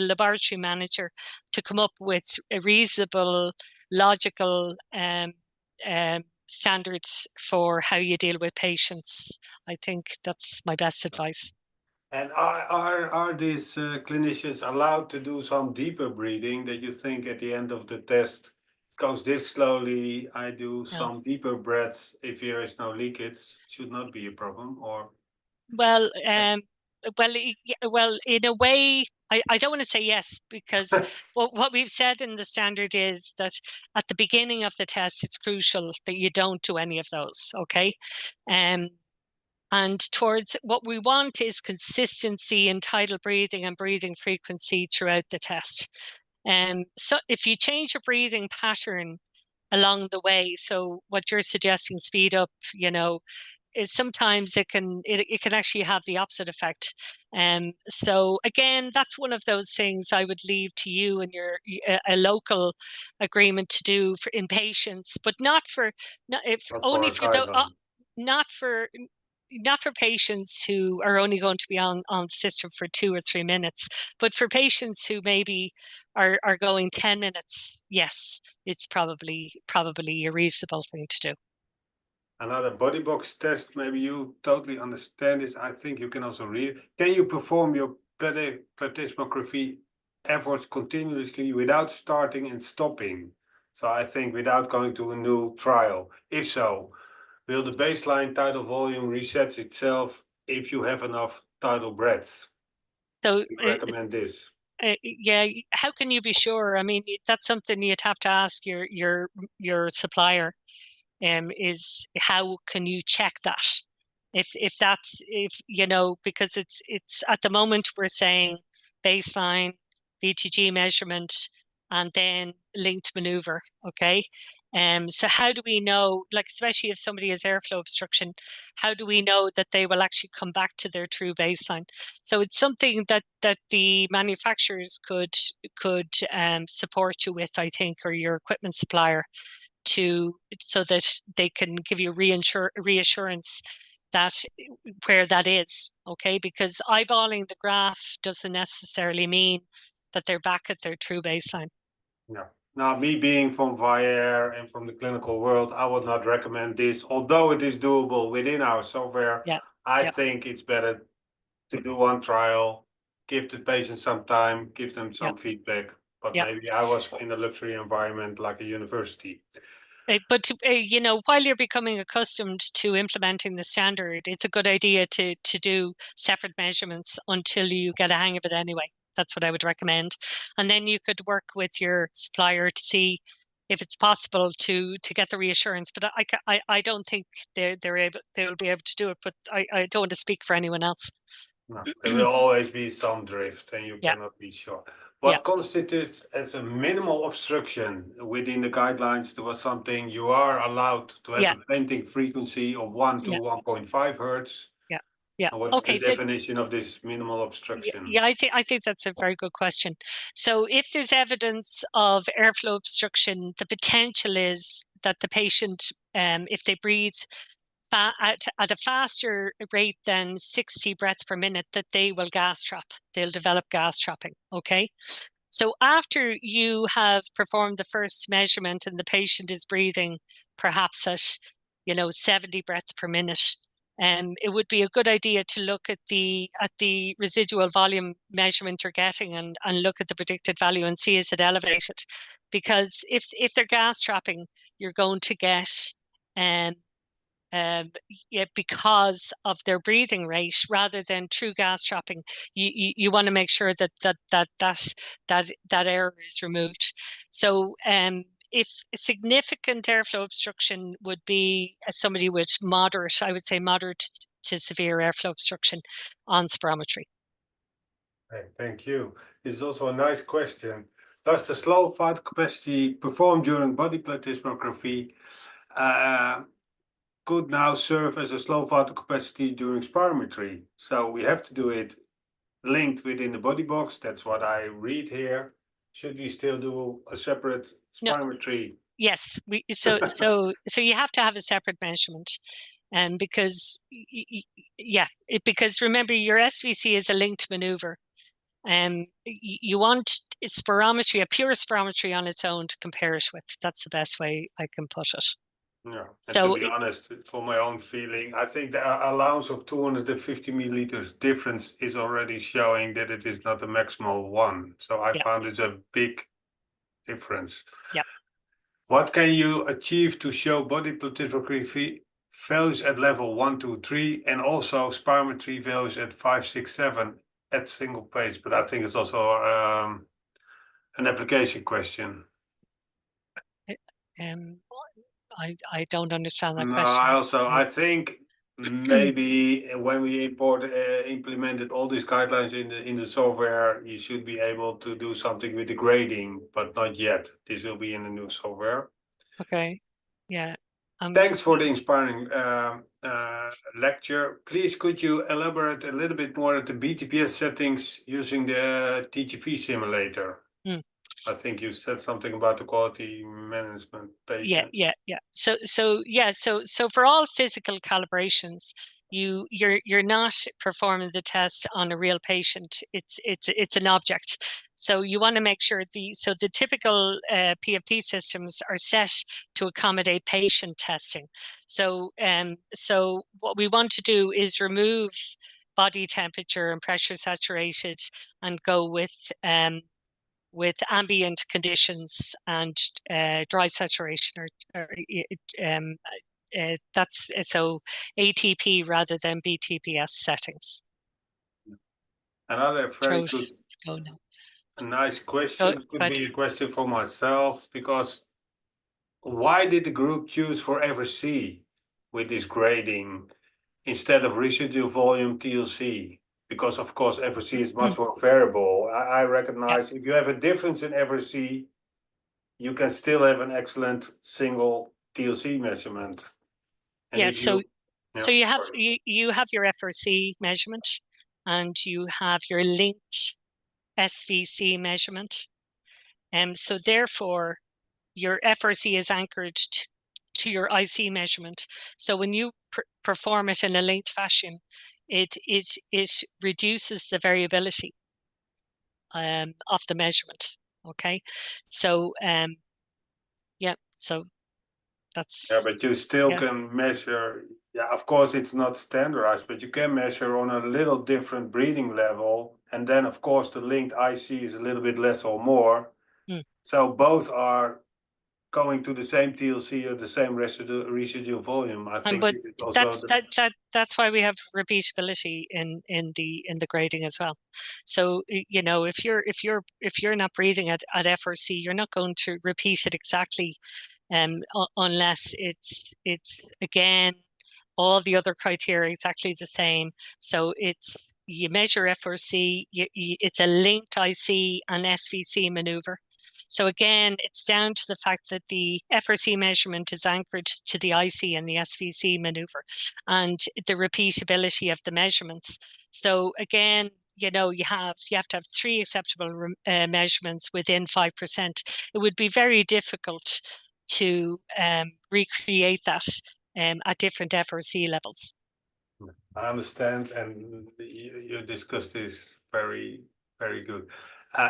Speaker 2: laboratory manager, to come up with a reasonable, logical standards for how you deal with patients. I think that's my best advice.
Speaker 1: And are these clinicians allowed to do some deeper breathing that you think at the end of the test it goes this slowly? I do
Speaker 2: No.
Speaker 1: some deeper breaths. If there is no leakage, it should not be a problem. Or
Speaker 2: Well, in a way, I don't want to say yes, because what we've said in the standard is that at the beginning of the test, it's crucial that you don't do any of those. Okay. And towards what we want is consistency in tidal breathing and breathing frequency throughout the test. So if you change your breathing pattern along the way, so what you're suggesting, speed up, is sometimes it can actually have the opposite effect. So again, that's one of those things I would leave to you and a local agreement to do in patients, but not for only for the not for not for patients who are only going to be on system for 2 or 3 minutes, but for patients who maybe are going 10 minutes. Yes, it's probably a reasonable thing to do.
Speaker 1: another body box test, maybe you totally understand this. I think you can also read. Can you perform your plethysmography efforts continuously without starting and stopping? So I think without going to a new trial. If so, will the baseline tidal volume reset itself if you have enough tidal breaths?
Speaker 2: So
Speaker 1: We recommend this.
Speaker 2: yeah, how can you be sure? I mean, that's something you'd have to ask your supplier. is how can you check that? If because it's at the moment we're saying baseline, VTG measurement, and then linked maneuver. Okay. So how do we know, like, especially if somebody has airflow obstruction, how do we know that they will actually come back to their true baseline? So it's something that the manufacturers could support you with, I think, or your equipment supplier, so that they can give you reassurance that where that is. Okay, because eyeballing the graph doesn't necessarily mean that they're back at their true baseline.
Speaker 1: Yeah. Now, me being from Vayer and from the clinical world, I would not recommend this, although it is doable within our software.
Speaker 2: Yeah.
Speaker 1: I
Speaker 2: Yeah.
Speaker 1: think it's better to do one trial, give the patient some time, give them some feedback. But
Speaker 2: Yeah.
Speaker 1: maybe I was in a luxury environment like a university.
Speaker 2: But while you're becoming accustomed to implementing the standard, it's a good idea to do separate measurements until you get a hang of it anyway. That's what I would recommend. And then you could work with your supplier to see if it's possible to get the reassurance. But I don't think they will be able to do it. But I don't want to speak for anyone else.
Speaker 1: No, there will always be some drift, and you
Speaker 2: Yeah.
Speaker 1: cannot be sure.
Speaker 2: Yeah.
Speaker 1: What constitutes as a minimal obstruction within the guidelines? There was something you are allowed to have
Speaker 2: Yeah.
Speaker 1: a painting frequency of 1 to
Speaker 2: Yeah.
Speaker 1: 1.5 hertz.
Speaker 2: Yeah. Yeah.
Speaker 1: And what's the
Speaker 2: Okay.
Speaker 1: definition of this minimal obstruction?
Speaker 2: Yeah, I think that's a very good question. So if there's evidence of airflow obstruction, the potential is that the patient, if they breathe at a faster rate than 60 breaths per minute, that they will gas trap. They'll develop gas trapping. Okay. So after you have performed the first measurement and the patient is breathing perhaps at 70 breaths per minute, it would be a good idea to look at the residual volume measurement you're getting and look at the predicted value and see is it elevated. Because if they're gas trapping, you're going to get because of their breathing rate rather than true gas trapping. You want to make sure that error is removed. So if significant airflow obstruction would be somebody with moderate, I would say moderate to severe airflow obstruction on spirometry.
Speaker 1: Okay, thank you. This is also a nice question. Does the slow vital capacity performed during body plethysmography could now serve as a slow vital capacity during spirometry? So we have to do it linked within the body box. That's what I read here. Should we still do a separate spirometry?
Speaker 2: No. Yes, so you have to have a separate measurement, and because because remember your SVC is a linked maneuver, and you want spirometry, a pure spirometry on its own to compare it with. That's the best way I can put it.
Speaker 1: Yeah, and
Speaker 2: So
Speaker 1: to be honest, for my own feeling, I think the allowance of 250 milliliters difference is already showing that it is not the maximal one. So I found it's a big difference.
Speaker 2: Yeah.
Speaker 1: What can you achieve to show body plethysmography values at level 1, 2, 3, and also spirometry values at 5, 6, 7 at single pace? But I think it's also an application question.
Speaker 2: I don't understand that
Speaker 1: No,
Speaker 2: question.
Speaker 1: I think maybe when we implemented all these guidelines in the software, you should be able to do something with the grading, but not yet. This will be in the new software.
Speaker 2: Okay. Yeah.
Speaker 1: Thanks for the inspiring lecture. Please, could you elaborate a little bit more at the BTPS settings using the TGV simulator? I think you said something about the quality management patient.
Speaker 2: Yeah. So for all physical calibrations, you're not performing the test on a real patient. It's an object. So you want to make sure the typical PFT systems are set to accommodate patient testing. So what we want to do is remove body temperature and pressure saturated and go with ambient conditions and dry saturation, that's so ATP rather than BTPS settings.
Speaker 1: Another very good, a nice question. Could be a question for myself, because why did the group choose for FRC with this grading instead of residual volume TLC? Because of course FRC is much more variable. I recognize if you have a difference in FRC, you can still have an excellent single TLC measurement. And if
Speaker 2: So you have
Speaker 1: sorry.
Speaker 2: you have your FRC measurement and you have your linked SVC measurement. So therefore your FRC is anchored to your IC measurement. So when you perform it in a linked fashion, it reduces the variability of the measurement. Okay, so so that's
Speaker 1: but you still can measure. Yeah, of course it's not standardized, but you can measure on a little different breathing level, and then of course the linked IC is a little bit less or more. So both are going to the same TLC or the same residual volume. I think
Speaker 2: but
Speaker 1: this is also
Speaker 2: that's why we have repeatability in the grading as well. So you know, if you're not breathing at FRC, you're not going to repeat it exactly, unless it's again all the other criteria exactly the same. So you measure FRC, it's a linked IC and SVC maneuver. So again, it's down to the fact that the FRC measurement is anchored to the IC and the SVC maneuver and the repeatability of the measurements. So again, you know, you have to have 3 acceptable measurements within 5%. It would be very difficult to recreate that at different FRC levels.
Speaker 1: I understand, and you discussed this very, very good.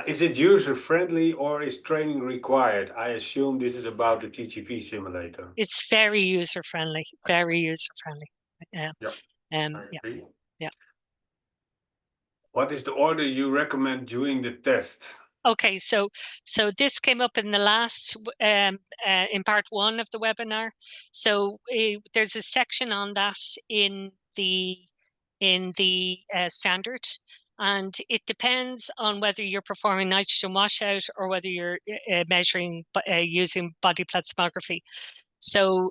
Speaker 1: Is it user friendly or is training required? I assume this is about the TGV simulator.
Speaker 2: It's very user friendly, very user friendly.
Speaker 1: Yeah, I agree.
Speaker 2: Yeah.
Speaker 1: What is the order you recommend doing the test?
Speaker 2: Okay, so this came up in the last in part 1 of the webinar. So there's a section on that in the standard, and it depends on whether you're performing nitrogen washout or whether you're measuring using body plethysmography. So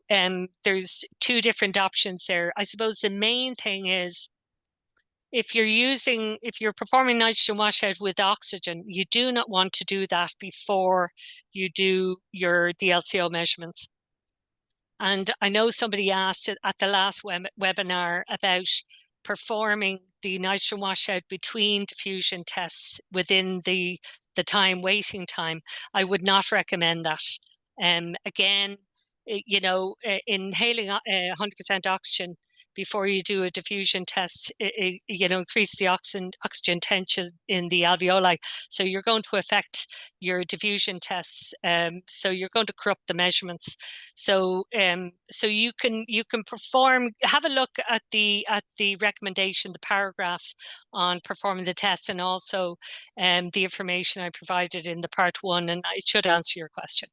Speaker 2: there's 2 different options there. I suppose the main thing is if you're performing nitrogen washout with oxygen, you do not want to do that before you do the LCO measurements. And I know somebody asked at the last webinar about performing the nitrogen washout between diffusion tests within the waiting time. I would not recommend that. Again, you know, inhaling 100% oxygen before you do a diffusion test, you know, increase the oxygen tension in the alveoli. So you're going to affect your diffusion tests. So you're going to corrupt the measurements. So so you can perform, have a look at the recommendation, the paragraph on performing the test, and also the information I provided in the part 1, and it should answer your question.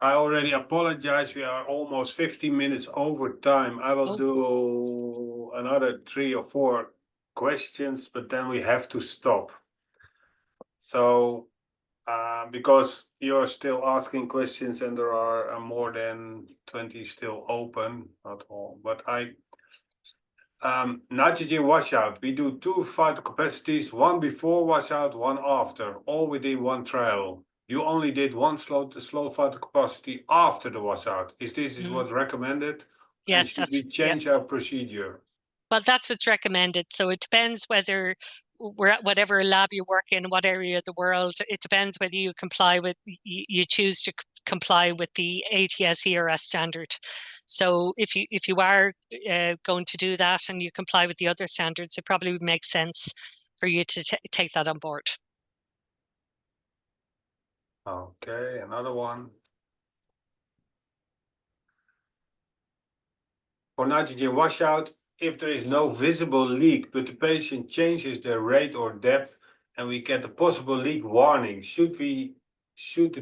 Speaker 1: I already apologize. We are almost 15 minutes over time. I will do another 3 or 4 questions, but then we have to stop. So, because you're still asking questions and there are more than 20 still open, not all, but nitrogen washout, we do 2 vital capacities, one before washout, one after, all within one trial. You only did one slow vital capacity after the washout. Is this what's recommended?
Speaker 2: Yes,
Speaker 1: and should we change our procedure?
Speaker 2: Well, that's what's recommended. So it depends whether we're at whatever lab you work in, what area of the world. It depends whether you comply with, you choose to comply with the ATS ERS standard. So if you are going to do that and you comply with the other standards, it probably would make sense for you to take that on board.
Speaker 1: Okay, another one. For nitrogen washout, if there is no visible leak, but the patient changes their rate or depth and we get a possible leak warning, should the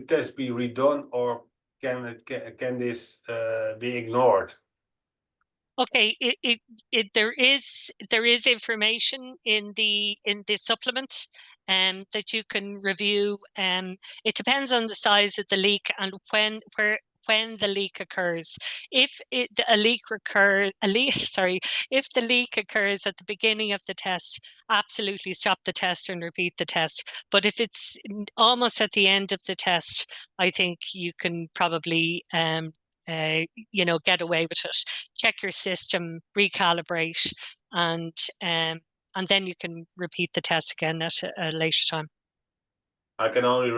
Speaker 1: test be redone or can this be ignored?
Speaker 2: Okay, there is information in the supplement that you can review. It depends on the size of the leak and when the leak occurs. If if the leak occurs at the beginning of the test, absolutely stop the test and repeat the test. But if it's almost at the end of the test, I think you can probably get away with it. Check your system, recalibrate, and then you can repeat the test again at a later time.
Speaker 1: I can only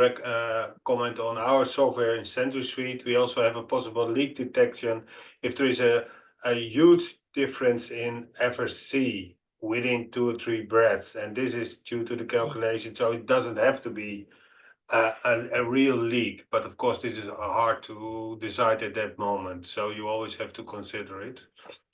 Speaker 1: comment on our software in Sentry Suite. We also have a possible leak detection if there is a huge difference in FRC within 2 or 3 breaths, and this is due to the calculation, so it doesn't have to be a real leak, but of course this is hard to decide at that moment, so you always have to consider it.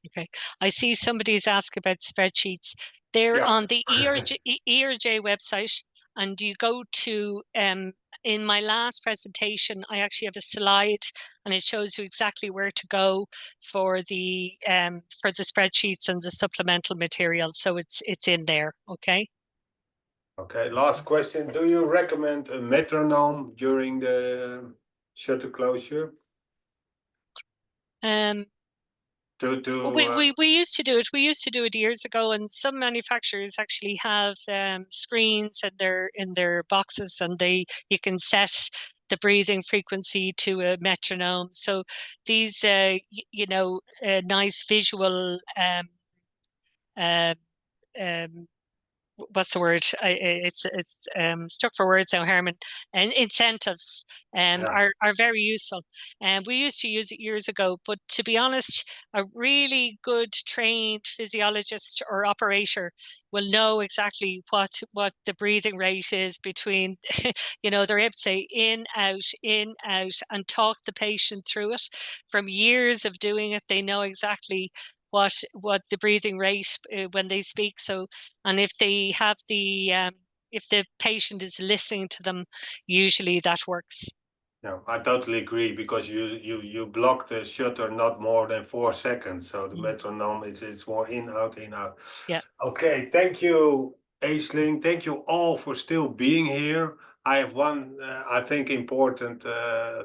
Speaker 2: Okay, I see somebody's asked about spreadsheets. They're on the ERJ website, and you go to in my last presentation, I actually have a slide, and it shows you exactly where to go for the spreadsheets and the supplemental material. So it's in there. Okay.
Speaker 1: Okay, last question. Do you recommend a metronome during the shutter closure?
Speaker 2: We used to do it. We used to do it years ago, and some manufacturers actually have screens in their boxes, and you can set the breathing frequency to a metronome. So these nice visual what's the word? It's stuck for words now, Herman. And incentives are very useful. And we used to use it years ago, but to be honest, a really good trained physiologist or operator will know exactly what the breathing rate is between, they're able to say in, out, and talk the patient through it. From years of doing it, they know exactly what the breathing rate when they speak. So, and if they have if the patient is listening to them, usually that works.
Speaker 1: No, I totally agree, because you block the shutter not more than 4 seconds, so the metronome it's more in out in out.
Speaker 2: Yeah.
Speaker 1: Okay, thank you, Aisling. Thank you all for still being here. I have one, I think, important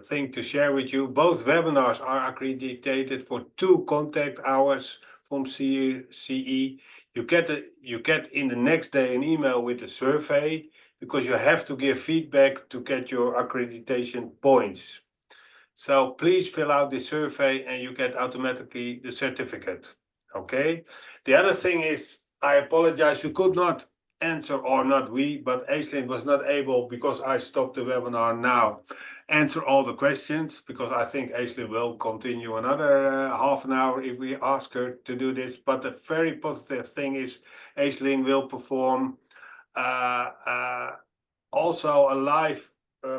Speaker 1: thing to share with you. Both webinars are accredited for 2 contact hours from CE. You get in the next day an email with a survey, because you have to give feedback to get your accreditation points. So please fill out the survey and you get automatically the certificate. Okay. The other thing is, I apologize, we could not answer, or not we, but Aislinn was not able, because I stopped the webinar now, answer all the questions, because I think Aislinn will continue another half an hour if we ask her to do this. But the very positive thing is Aislinn will perform also a live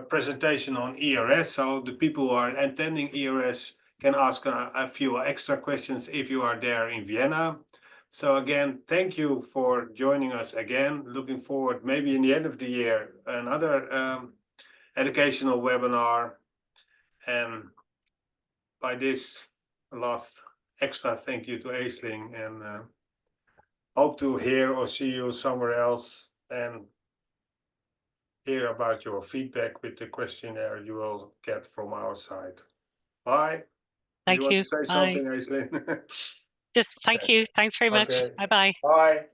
Speaker 1: presentation on ERS, so the people who are attending ERS can ask a few extra questions if you are there in Vienna. So again, thank you for joining us again. Looking forward, maybe in the end of the year, another educational webinar. And by this, last extra thank you to Aisling, and hope to hear or see you somewhere else, and hear about your feedback with the questionnaire you will get from our side. Bye.
Speaker 2: Thank
Speaker 1: you want
Speaker 2: you.
Speaker 1: to say
Speaker 2: Bye.
Speaker 1: something, Aislinn?
Speaker 2: Just thank you. Thanks very much.
Speaker 1: Okay.
Speaker 2: Bye-bye.
Speaker 1: Bye.